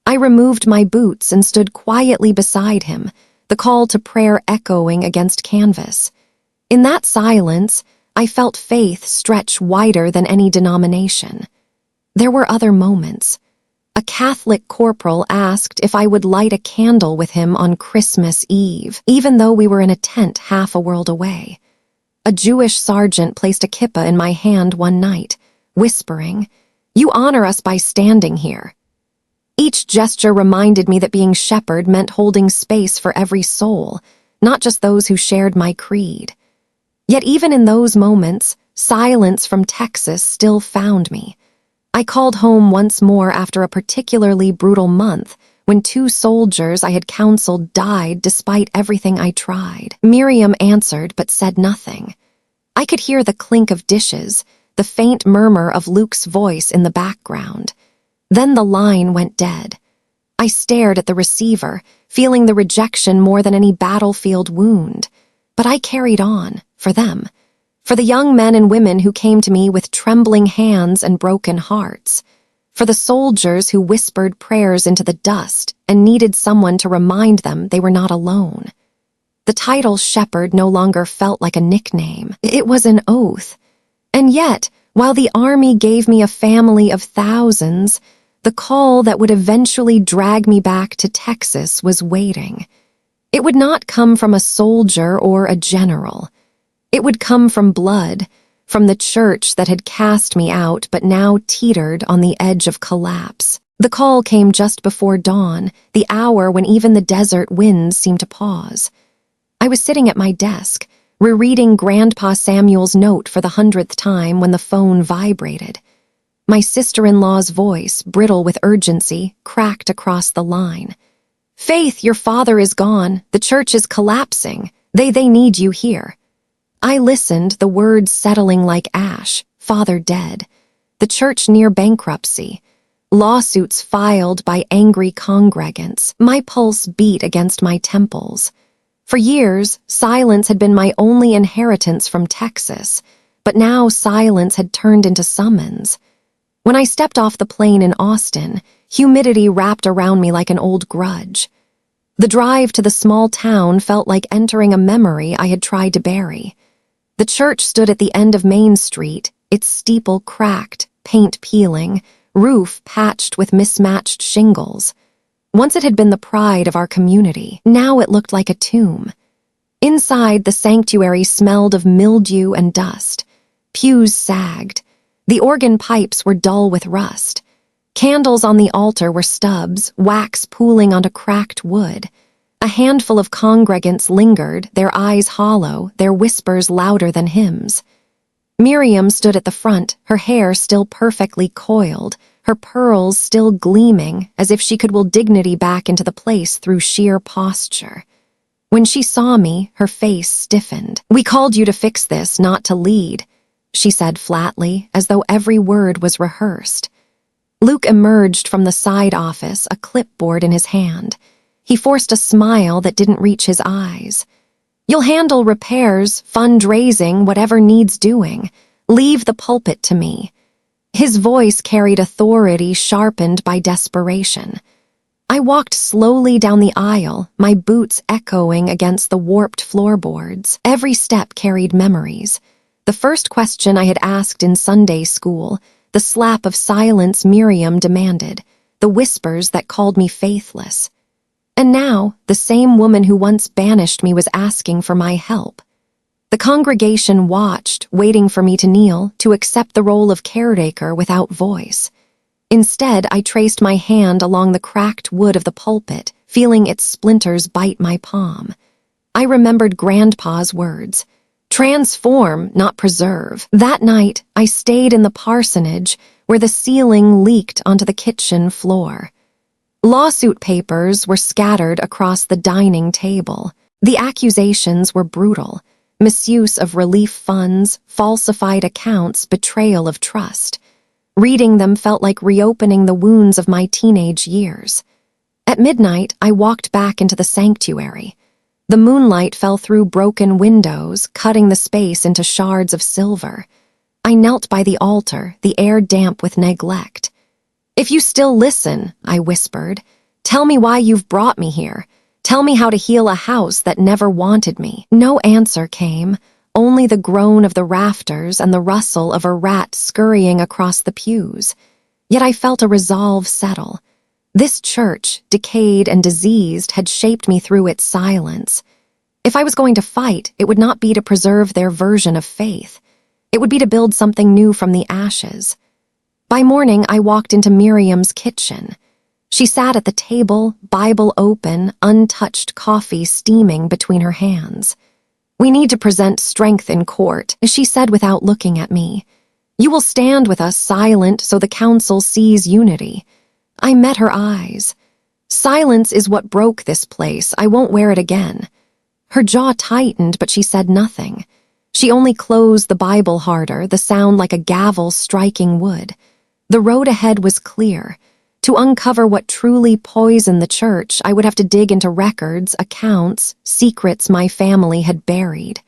I removed my boots and stood quietly beside him, the call to prayer echoing against canvas. In that silence, I felt faith stretch wider than any denomination. There were other moments. A Catholic corporal asked if I would light a candle with him on Christmas Eve, even though we were in a tent half a world away. A Jewish sergeant placed a kippah in my hand one night, whispering, "You honor us by standing here." Each gesture reminded me that being shepherd meant holding space for every soul, not just those who shared my creed. Yet even in those moments, silence from Texas still found me. I called home once more after a particularly brutal month when 2 soldiers I had counseled died despite everything I tried. Miriam answered but said nothing. I could hear the clink of dishes, the faint murmur of Luke's voice in the background. Then the line went dead. I stared at the receiver, feeling the rejection more than any battlefield wound. But I carried on, for them. For the young men and women who came to me with trembling hands and broken hearts. For the soldiers who whispered prayers into the dust and needed someone to remind them they were not alone. The title shepherd no longer felt like a nickname. It was an oath. And yet, while the army gave me a family of thousands, the call that would eventually drag me back to Texas was waiting. It would not come from a soldier or a general. It would come from blood, from the church that had cast me out but now teetered on the edge of collapse. The call came just before dawn, the hour when even the desert winds seemed to pause. I was sitting at my desk, rereading Grandpa Samuel's note for the 100th time when the phone vibrated. My sister-in-law's voice, brittle with urgency, cracked across the line. "Faith, your father is gone. The church is collapsing. They need you here." I listened, the words settling like ash. Father dead. The church near bankruptcy. Lawsuits filed by angry congregants. My pulse beat against my temples. For years, silence had been my only inheritance from Texas, but now silence had turned into summons. When I stepped off the plane in Austin, humidity wrapped around me like an old grudge. The drive to the small town felt like entering a memory I had tried to bury. The church stood at the end of Main Street, its steeple cracked, paint peeling, roof patched with mismatched shingles. Once it had been the pride of our community, now it looked like a tomb. Inside, the sanctuary smelled of mildew and dust. Pews sagged. The organ pipes were dull with rust. Candles on the altar were stubs, wax pooling onto cracked wood. A handful of congregants lingered, their eyes hollow, their whispers louder than hymns. Miriam stood at the front, her hair still perfectly coiled, her pearls still gleaming as if she could will dignity back into the place through sheer posture. When she saw me, her face stiffened. "We called you to fix this, not to lead," she said flatly, as though every word was rehearsed. Luke emerged from the side office, a clipboard in his hand. He forced a smile that didn't reach his eyes. "You'll handle repairs, fundraising, whatever needs doing. Leave the pulpit to me." His voice carried authority sharpened by desperation. I walked slowly down the aisle, my boots echoing against the warped floorboards. Every step carried memories. The first question I had asked in Sunday school, the slap of silence Miriam demanded, the whispers that called me faithless. And now, the same woman who once banished me was asking for my help. The congregation watched, waiting for me to kneel, to accept the role of caretaker without voice. Instead, I traced my hand along the cracked wood of the pulpit, feeling its splinters bite my palm. I remembered Grandpa's words, "Transform, not preserve." That night, I stayed in the parsonage, where the ceiling leaked onto the kitchen floor. Lawsuit papers were scattered across the dining table. The accusations were brutal. Misuse of relief funds, falsified accounts, betrayal of trust. Reading them felt like reopening the wounds of my teenage years. At midnight, I walked back into the sanctuary. The moonlight fell through broken windows, cutting the space into shards of silver. I knelt by the altar, the air damp with neglect. "If you still listen," I whispered, "tell me why you've brought me here. Tell me how to heal a house that never wanted me." No answer came, only the groan of the rafters and the rustle of a rat scurrying across the pews. Yet I felt a resolve settle. This church, decayed and diseased, had shaped me through its silence. If I was going to fight, it would not be to preserve their version of faith. It would be to build something new from the ashes. By morning, I walked into Miriam's kitchen. She sat at the table, Bible open, untouched coffee steaming between her hands. "We need to present strength in court," she said without looking at me. "You will stand with us silent so the council sees unity." I met her eyes. "Silence is what broke this place. I won't wear it again." Her jaw tightened, but she said nothing. She only closed the Bible harder, the sound like a gavel striking wood. The road ahead was clear. To uncover what truly poisoned the church, I would have to dig into records, accounts, secrets my family had buried.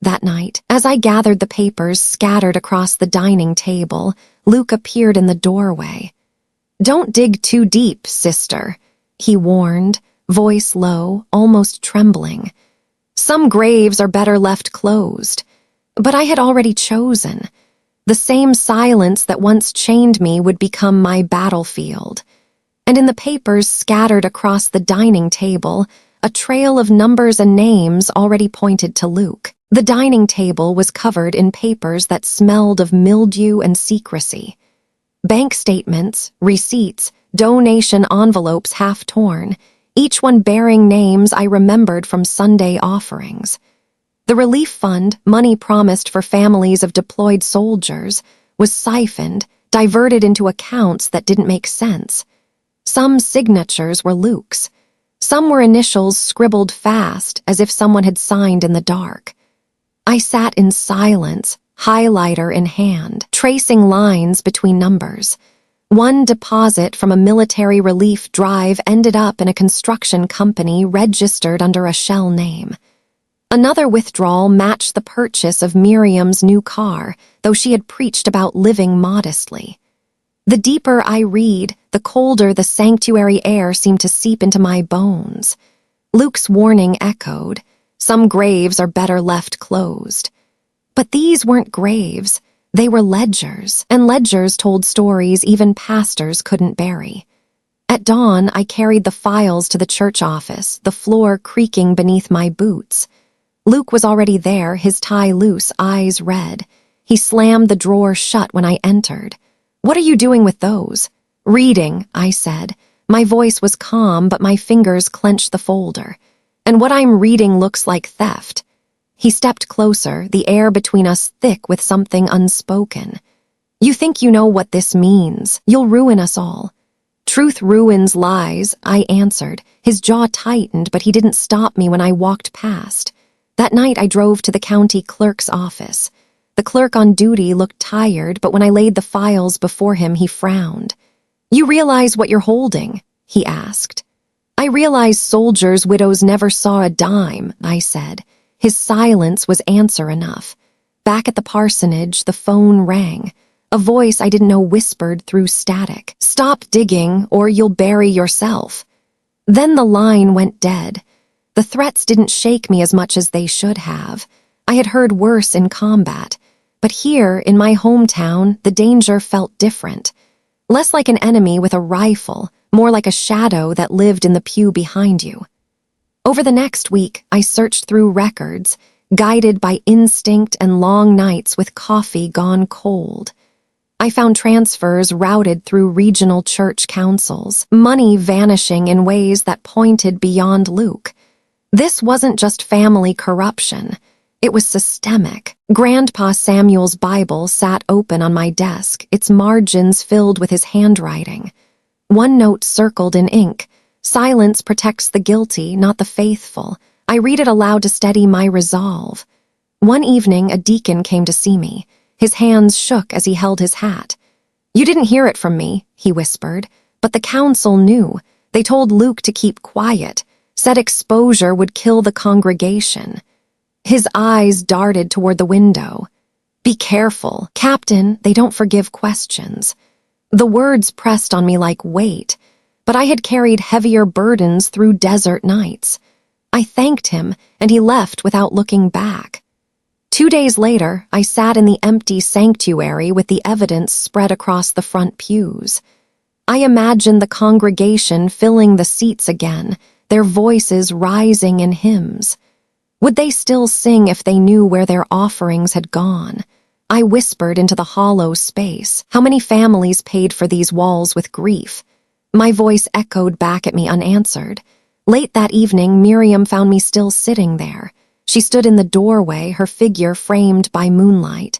That night, as I gathered the papers scattered across the dining table, Luke appeared in the doorway. "Don't dig too deep, sister," he warned, voice low, almost trembling. "Some graves are better left closed." But I had already chosen. The same silence that once chained me would become my battlefield. And in the papers scattered across the dining table, a trail of numbers and names already pointed to Luke. The dining table was covered in papers that smelled of mildew and secrecy. Bank statements, receipts, donation envelopes half torn, each one bearing names I remembered from Sunday offerings. The relief fund, money promised for families of deployed soldiers, was siphoned, diverted into accounts that didn't make sense. Some signatures were Luke's. Some were initials scribbled fast, as if someone had signed in the dark. I sat in silence, highlighter in hand, tracing lines between numbers. One deposit from a military relief drive ended up in a construction company registered under a shell name. Another withdrawal matched the purchase of Miriam's new car, though she had preached about living modestly. The deeper I read, the colder the sanctuary air seemed to seep into my bones. Luke's warning echoed, "Some graves are better left closed." But these weren't graves, they were ledgers, and ledgers told stories even pastors couldn't bury. At dawn, I carried the files to the church office, the floor creaking beneath my boots. Luke was already there, his tie loose, eyes red. He slammed the drawer shut when I entered. "What are you doing with those?" "Reading," I said. My voice was calm, but my fingers clenched the folder. "And what I'm reading looks like theft." He stepped closer, the air between us thick with something unspoken. "You think you know what this means. You'll ruin us all." "Truth ruins lies," I answered. His jaw tightened, but he didn't stop me when I walked past. That night I drove to the county clerk's office. The clerk on duty looked tired, but when I laid the files before him, he frowned. "You realize what you're holding?" he asked. "I realize soldiers' widows never saw a dime," I said. His silence was answer enough. Back at the parsonage, the phone rang. A voice I didn't know whispered through static. "Stop digging, or you'll bury yourself." Then the line went dead. The threats didn't shake me as much as they should have. I had heard worse in combat. But here, in my hometown, the danger felt different. Less like an enemy with a rifle, more like a shadow that lived in the pew behind you. Over the next week, I searched through records, guided by instinct and long nights with coffee gone cold. I found transfers routed through regional church councils, money vanishing in ways that pointed beyond Luke. This wasn't just family corruption. It was systemic. Grandpa Samuel's Bible sat open on my desk, its margins filled with his handwriting. One note circled in ink, "Silence protects the guilty, not the faithful." I read it aloud to steady my resolve. One evening, a deacon came to see me. His hands shook as he held his hat. "You didn't hear it from me," he whispered, "but the council knew. They told Luke to keep quiet, said exposure would kill the congregation." His eyes darted toward the window. Be careful, Captain, they don't forgive questions. The words pressed on me like weight, but I had carried heavier burdens through desert nights. I thanked him, and he left without looking back. 2 days later, I sat in the empty sanctuary with the evidence spread across the front pews. I imagined the congregation filling the seats again, their voices rising in hymns. Would they still sing if they knew where their offerings had gone? I whispered into the hollow space. How many families paid for these walls with grief? My voice echoed back at me unanswered. Late that evening, Miriam found me still sitting there. She stood in the doorway, her figure framed by moonlight.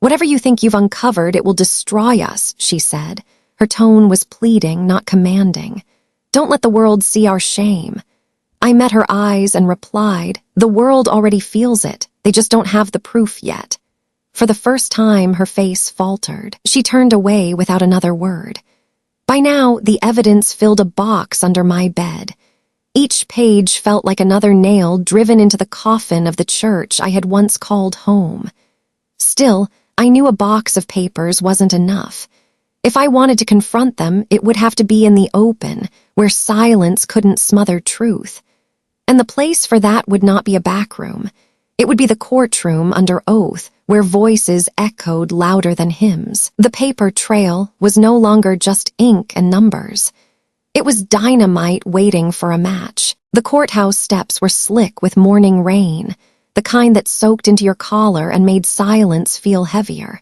"Whatever you think you've uncovered, it will destroy us," she said. Her tone was pleading, not commanding. "Don't let the world see our shame." I met her eyes and replied, "The world already feels it. They just don't have the proof yet." For the first time, her face faltered. She turned away without another word. By now, the evidence filled a box under my bed. Each page felt like another nail driven into the coffin of the church I had once called home. Still, I knew a box of papers wasn't enough. If I wanted to confront them, it would have to be in the open, where silence couldn't smother truth. And the place for that would not be a back room. It would be the courtroom under oath, where voices echoed louder than hymns. The paper trail was no longer just ink and numbers. It was dynamite waiting for a match. The courthouse steps were slick with morning rain, the kind that soaked into your collar and made silence feel heavier.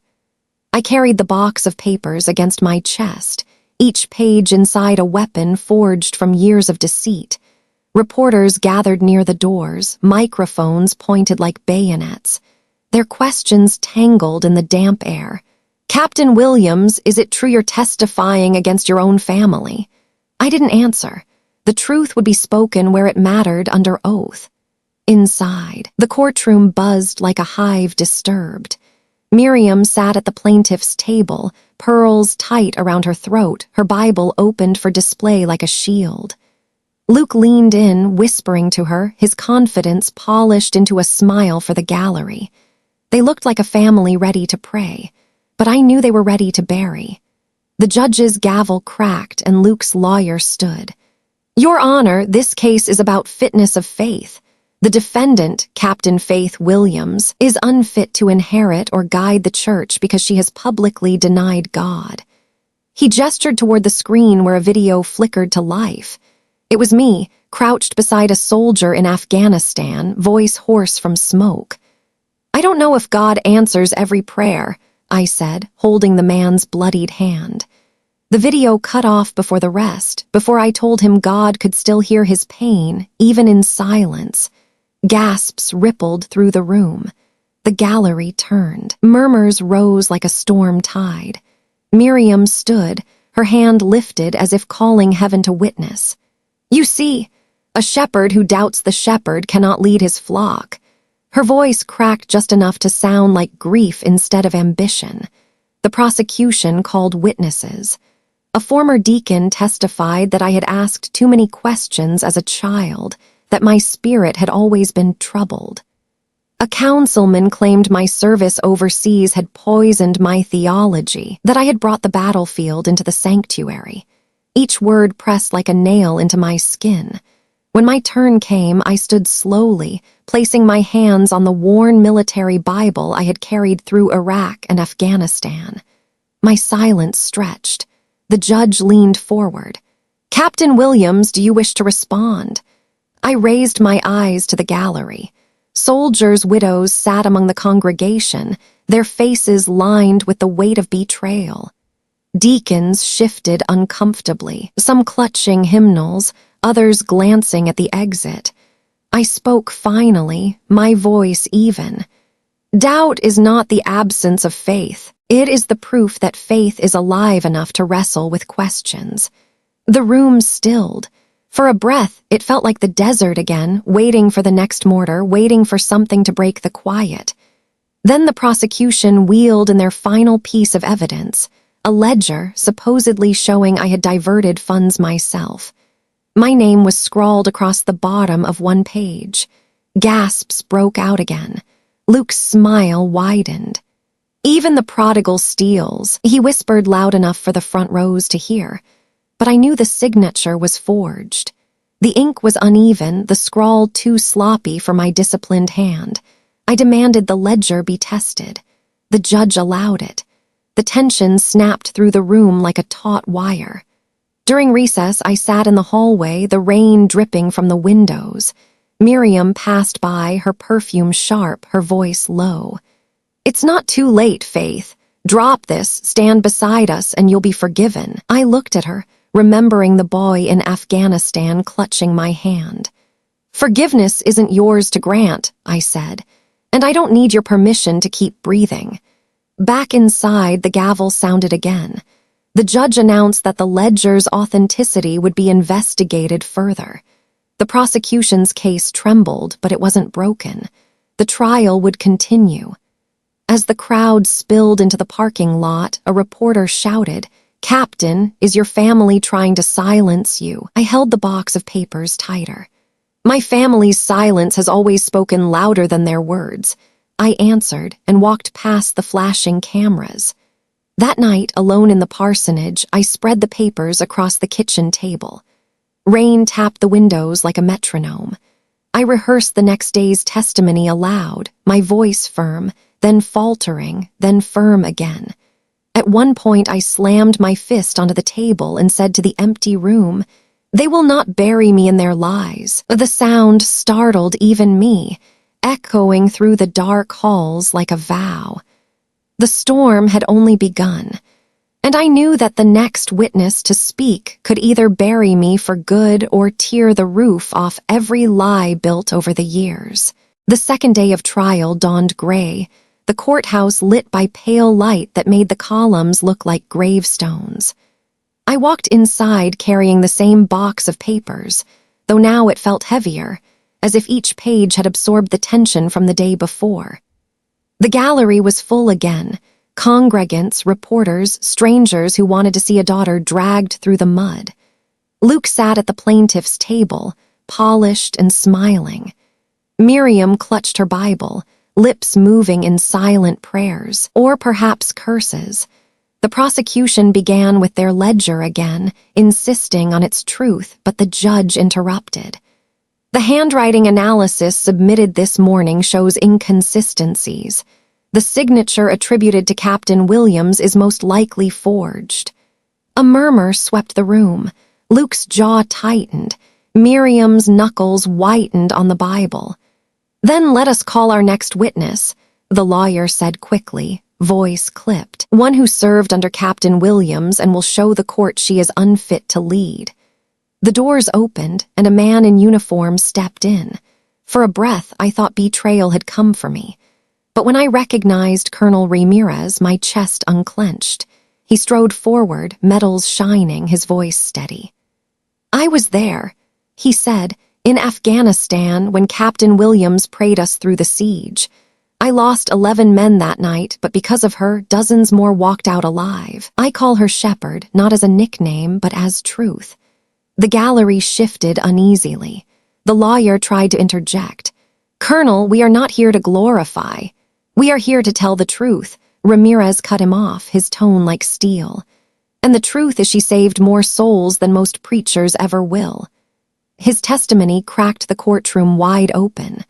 I carried the box of papers against my chest, each page inside a weapon forged from years of deceit. Reporters gathered near the doors, microphones pointed like bayonets. Their questions tangled in the damp air. "Captain Williams, is it true you're testifying against your own family?" I didn't answer. The truth would be spoken where it mattered under oath. Inside, the courtroom buzzed like a hive disturbed. Miriam sat at the plaintiff's table, pearls tight around her throat, her Bible opened for display like a shield. Luke leaned in, whispering to her, his confidence polished into a smile for the gallery. They looked like a family ready to pray, but I knew they were ready to bury. The judge's gavel cracked and Luke's lawyer stood. "Your Honor, this case is about fitness of faith. The defendant, Captain Faith Williams, is unfit to inherit or guide the church because she has publicly denied God." He gestured toward the screen where a video flickered to life. It was me, crouched beside a soldier in Afghanistan, voice hoarse from smoke. "I don't know if God answers every prayer," I said, holding the man's bloodied hand. The video cut off before the rest, before I told him God could still hear his pain, even in silence. Gasps rippled through the room. The gallery turned. Murmurs rose like a storm tide. Miriam stood, her hand lifted as if calling heaven to witness. "You see, a shepherd who doubts the shepherd cannot lead his flock." Her voice cracked just enough to sound like grief instead of ambition. The prosecution called witnesses. A former deacon testified that I had asked too many questions as a child, that my spirit had always been troubled. A councilman claimed my service overseas had poisoned my theology, that I had brought the battlefield into the sanctuary. Each word pressed like a nail into my skin. When my turn came, I stood slowly, placing my hands on the worn military Bible I had carried through Iraq and Afghanistan. My silence stretched. The judge leaned forward. "Captain Williams, do you wish to respond?" I raised my eyes to the gallery. Soldiers' widows sat among the congregation, their faces lined with the weight of betrayal. Deacons shifted uncomfortably, some clutching hymnals, others glancing at the exit. I spoke finally, my voice even. "Doubt is not the absence of faith. It is the proof that faith is alive enough to wrestle with questions." The room stilled. For a breath, it felt like the desert again, waiting for the next mortar, waiting for something to break the quiet. Then the prosecution wheeled in their final piece of evidence, a ledger supposedly showing I had diverted funds myself. My name was scrawled across the bottom of one page. Gasps broke out again. Luke's smile widened. Even the prodigal steals, he whispered loud enough for the front rows to hear. But I knew the signature was forged. The ink was uneven, the scrawl too sloppy for my disciplined hand. I demanded the ledger be tested. The judge allowed it. The tension snapped through the room like a taut wire. During recess, I sat in the hallway, the rain dripping from the windows. Miriam passed by, her perfume sharp, her voice low. "It's not too late, Faith. Drop this, stand beside us, and you'll be forgiven." I looked at her, remembering the boy in Afghanistan clutching my hand. "Forgiveness isn't yours to grant," I said, "and I don't need your permission to keep breathing." Back inside, the gavel sounded again. The judge announced that the ledger's authenticity would be investigated further. The prosecution's case trembled, but it wasn't broken. The trial would continue. As the crowd spilled into the parking lot, a reporter shouted, "Captain, is your family trying to silence you?" I held the box of papers tighter. "My family's silence has always spoken louder than their words," I answered and walked past the flashing cameras. That night, alone in the parsonage, I spread the papers across the kitchen table. Rain tapped the windows like a metronome. I rehearsed the next day's testimony aloud, my voice firm, then faltering, then firm again. At one point, I slammed my fist onto the table and said to the empty room, "They will not bury me in their lies." The sound startled even me, echoing through the dark halls like a vow. The storm had only begun, and I knew that the next witness to speak could either bury me for good or tear the roof off every lie built over the years. The second day of trial dawned gray, the courthouse lit by pale light that made the columns look like gravestones. I walked inside carrying the same box of papers, though now it felt heavier, as if each page had absorbed the tension from the day before. The gallery was full again, congregants, reporters, strangers who wanted to see a daughter dragged through the mud. Luke sat at the plaintiff's table, polished and smiling. Miriam clutched her Bible, lips moving in silent prayers, or perhaps curses. The prosecution began with their ledger again, insisting on its truth, but the judge interrupted. "The handwriting analysis submitted this morning shows inconsistencies. The signature attributed to Captain Williams is most likely forged." A murmur swept the room. Luke's jaw tightened. Miriam's knuckles whitened on the Bible. "Then let us call our next witness," the lawyer said quickly, voice clipped. "One who served under Captain Williams and will show the court she is unfit to lead." The doors opened, and a man in uniform stepped in. For a breath, I thought betrayal had come for me. But when I recognized Colonel Ramirez, my chest unclenched. He strode forward, medals shining, his voice steady. "I was there," he said, "in Afghanistan when Captain Williams prayed us through the siege. I lost 11 men that night, but because of her, dozens more walked out alive. I call her Shepherd, not as a nickname, but as truth." The gallery shifted uneasily. The lawyer tried to interject. "Colonel, we are not here to glorify. We are here to tell the truth." Ramirez cut him off, his tone like steel. "And the truth is she saved more souls than most preachers ever will." His testimony cracked the courtroom wide open.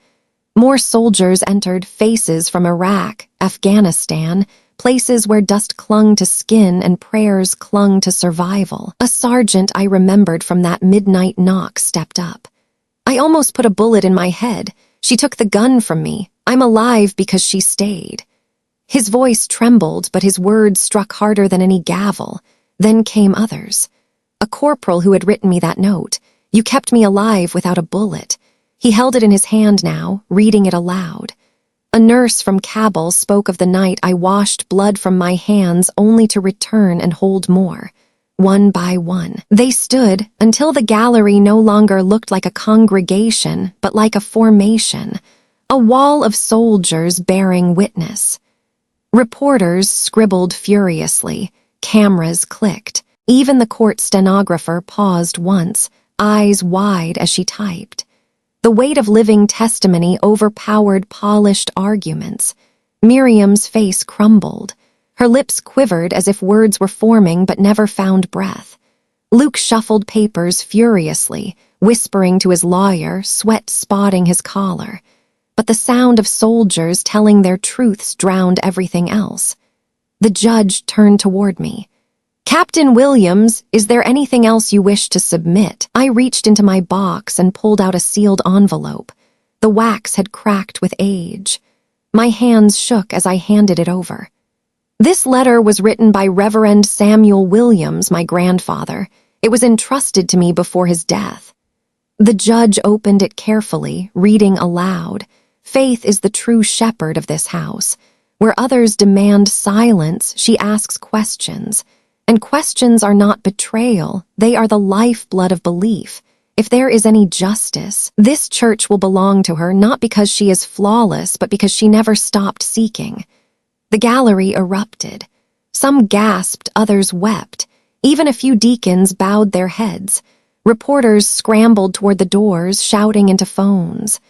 More soldiers entered, faces from Iraq, Afghanistan, places where dust clung to skin and prayers clung to survival. A sergeant I remembered from that midnight knock stepped up. "I almost put a bullet in my head. She took the gun from me. I'm alive because she stayed." His voice trembled, but his words struck harder than any gavel. Then came others. A corporal who had written me that note. "You kept me alive without a bullet." He held it in his hand now, reading it aloud. A nurse from Kabul spoke of the night I washed blood from my hands only to return and hold more. One by one, they stood until the gallery no longer looked like a congregation, but like a formation, a wall of soldiers bearing witness. Reporters scribbled furiously, cameras clicked. Even the court stenographer paused once, eyes wide as she typed. The weight of living testimony overpowered polished arguments. Miriam's face crumbled. Her lips quivered as if words were forming but never found breath. Luke shuffled papers furiously, whispering to his lawyer, sweat spotting his collar. But the sound of soldiers telling their truths drowned everything else. The judge turned toward me. "Captain Williams, is there anything else you wish to submit?" I reached into my box and pulled out a sealed envelope. The wax had cracked with age. My hands shook as I handed it over. "This letter was written by Reverend Samuel Williams, my grandfather. It was entrusted to me before his death." The judge opened it carefully, reading aloud. "Faith is the true shepherd of this house. Where others demand silence, she asks questions. And questions are not betrayal, they are the lifeblood of belief. If there is any justice, this church will belong to her not because she is flawless, but because she never stopped seeking." The gallery erupted. Some gasped, others wept. Even a few deacons bowed their heads. Reporters scrambled toward the doors, shouting into phones.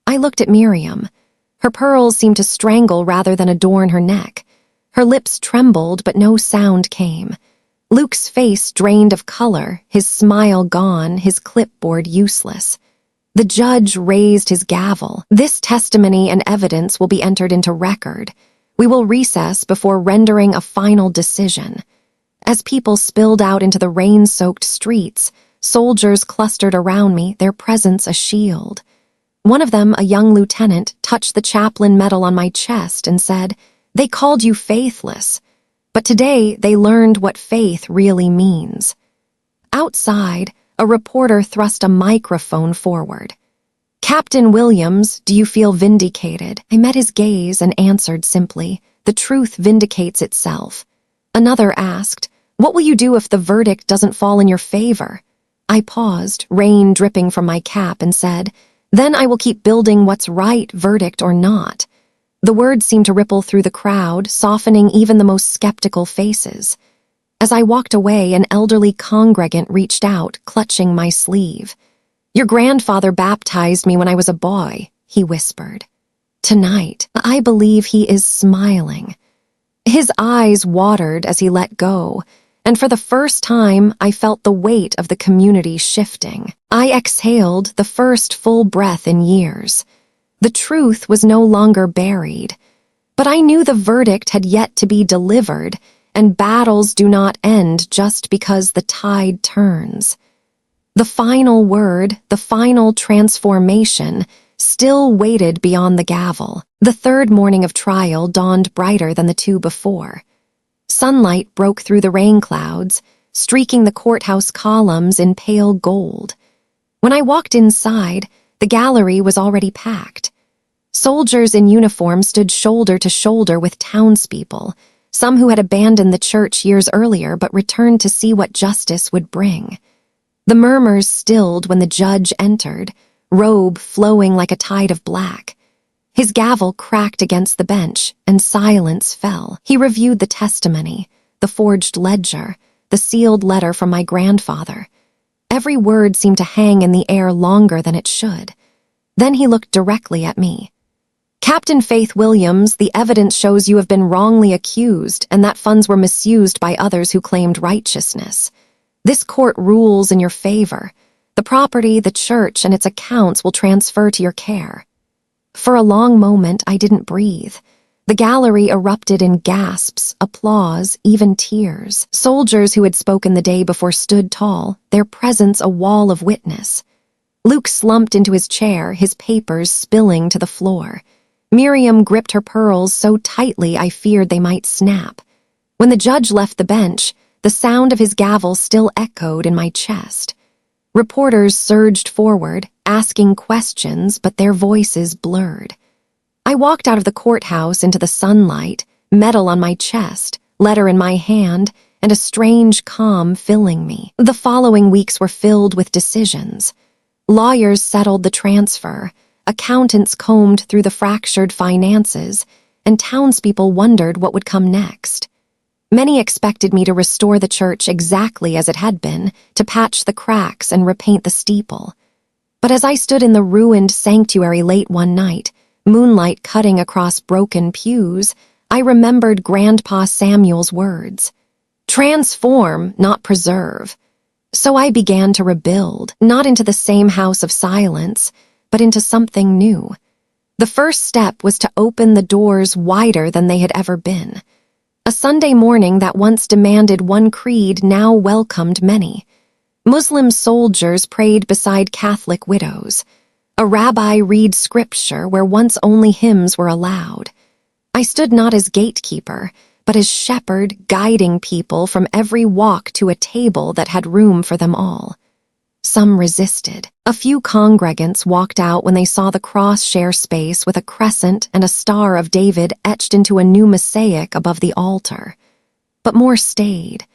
I looked at Miriam. Her pearls seemed to strangle rather than adorn her neck. Her lips trembled, but no sound came. Luke's face drained of color, his smile gone, his clipboard useless. The judge raised his gavel. "This testimony and evidence will be entered into record. We will recess before rendering a final decision." As people spilled out into the rain-soaked streets, soldiers clustered around me, their presence a shield. One of them, a young lieutenant, touched the Chaplain Medal on my chest and said, "They called you faithless." But today they learned what faith really means. Outside, a reporter thrust a microphone forward. "Captain Williams, do you feel vindicated?" I met his gaze and answered simply, "The truth vindicates itself." Another asked, "What will you do if the verdict doesn't fall in your favor?" I paused, rain dripping from my cap, and said, "Then I will keep building what's right, verdict or not." The words seemed to ripple through the crowd, softening even the most skeptical faces. As I walked away, an elderly congregant reached out, clutching my sleeve. "Your grandfather baptized me when I was a boy," he whispered. "Tonight, I believe he is smiling." His eyes watered as he let go, and for the first time, I felt the weight of the community shifting. I exhaled, the first full breath in years. The truth was no longer buried, but I knew the verdict had yet to be delivered, and battles do not end just because the tide turns. The final word, the final transformation, still waited beyond the gavel. The third morning of trial dawned brighter than the two before. Sunlight broke through the rain clouds, streaking the courthouse columns in pale gold. When I walked inside, the gallery was already packed. Soldiers in uniform stood shoulder to shoulder with townspeople, some who had abandoned the church years earlier but returned to see what justice would bring. The murmurs stilled when the judge entered, robe flowing like a tide of black. His gavel cracked against the bench, and silence fell. He reviewed the testimony, the forged ledger, the sealed letter from my grandfather. Every word seemed to hang in the air longer than it should. Then he looked directly at me. "Captain Faith Williams, the evidence shows you have been wrongly accused and that funds were misused by others who claimed righteousness. This court rules in your favor. The property, the church, and its accounts will transfer to your care." For a long moment, I didn't breathe. The gallery erupted in gasps, applause, even tears. Soldiers who had spoken the day before stood tall, their presence a wall of witness. Luke slumped into his chair, his papers spilling to the floor. Miriam gripped her pearls so tightly I feared they might snap. When the judge left the bench, the sound of his gavel still echoed in my chest. Reporters surged forward, asking questions, but their voices blurred. I walked out of the courthouse into the sunlight, medal on my chest, letter in my hand, and a strange calm filling me. The following weeks were filled with decisions. Lawyers settled the transfer, accountants combed through the fractured finances, and townspeople wondered what would come next. Many expected me to restore the church exactly as it had been, to patch the cracks and repaint the steeple. But as I stood in the ruined sanctuary late one night, moonlight cutting across broken pews, I remembered Grandpa Samuel's words. Transform, not preserve. So I began to rebuild, not into the same house of silence, but into something new. The first step was to open the doors wider than they had ever been. A Sunday morning that once demanded one creed now welcomed many. Muslim soldiers prayed beside Catholic widows. A rabbi read scripture where once only hymns were allowed. I stood not as gatekeeper, but as shepherd, guiding people from every walk to a table that had room for them all. Some resisted. A few congregants walked out when they saw the cross share space with a crescent and a Star of David etched into a new mosaic above the altar. But more stayed,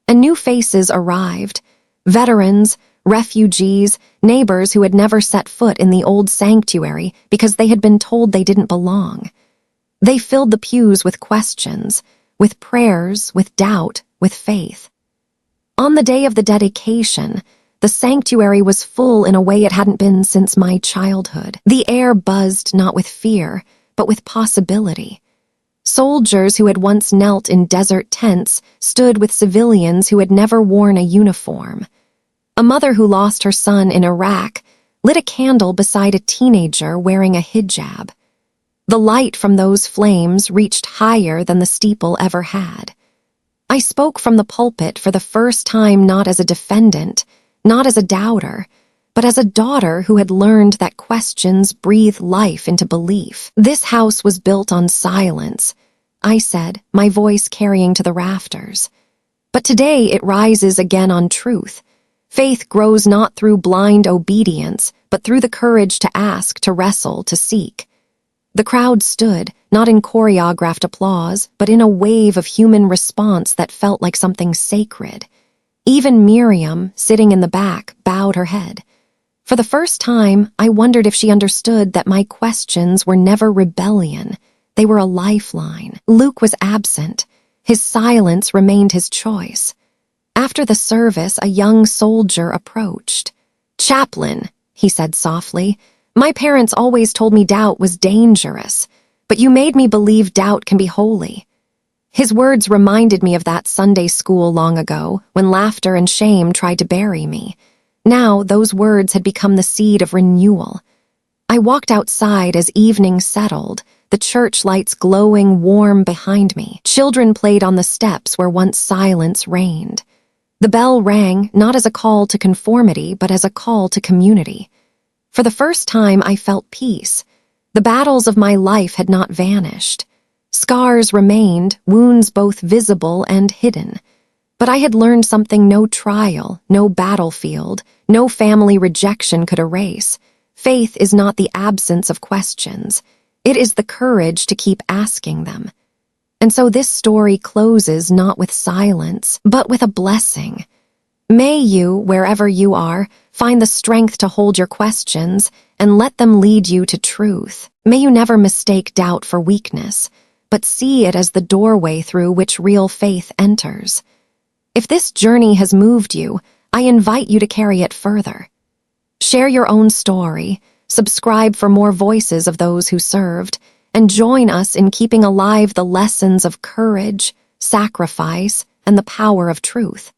and new faces arrived. Veterans, refugees, neighbors who had never set foot in the old sanctuary because they had been told they didn't belong. They filled the pews with questions, with prayers, with doubt, with faith. On the day of the dedication, the sanctuary was full in a way it hadn't been since my childhood. The air buzzed not with fear, but with possibility. Soldiers who had once knelt in desert tents stood with civilians who had never worn a uniform. A mother who lost her son in Iraq lit a candle beside a teenager wearing a hijab. The light from those flames reached higher than the steeple ever had. I spoke from the pulpit for the first time not as a defendant, not as a doubter, but as a daughter who had learned that questions breathe life into belief. This house was built on silence, I said, my voice carrying to the rafters. But today it rises again on truth. Faith grows not through blind obedience, but through the courage to ask, to wrestle, to seek. The crowd stood, not in choreographed applause, but in a wave of human response that felt like something sacred. Even Miriam, sitting in the back, bowed her head. For the first time, I wondered if she understood that my questions were never rebellion. They were a lifeline. Luke was absent. His silence remained his choice. After the service, a young soldier approached. "Chaplain," he said softly, "my parents always told me doubt was dangerous, but you made me believe doubt can be holy." His words reminded me of that Sunday school long ago, when laughter and shame tried to bury me. Now, those words had become the seed of renewal. I walked outside as evening settled, the church lights glowing warm behind me. Children played on the steps where once silence reigned. The bell rang not as a call to conformity, but as a call to community. For the first time, I felt peace. The battles of my life had not vanished. Scars remained, wounds both visible and hidden. But I had learned something no trial, no battlefield, no family rejection could erase. Faith is not the absence of questions. It is the courage to keep asking them. And so this story closes not with silence, but with a blessing. May you, wherever you are, find the strength to hold your questions and let them lead you to truth. May you never mistake doubt for weakness, but see it as the doorway through which real faith enters. If this journey has moved you, I invite you to carry it further. Share your own story, subscribe for more voices of those who served, and join us in keeping alive the lessons of courage, sacrifice, and the power of truth.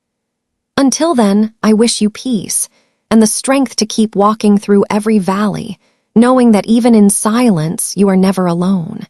Until then, I wish you peace and the strength to keep walking through every valley, knowing that even in silence, you are never alone.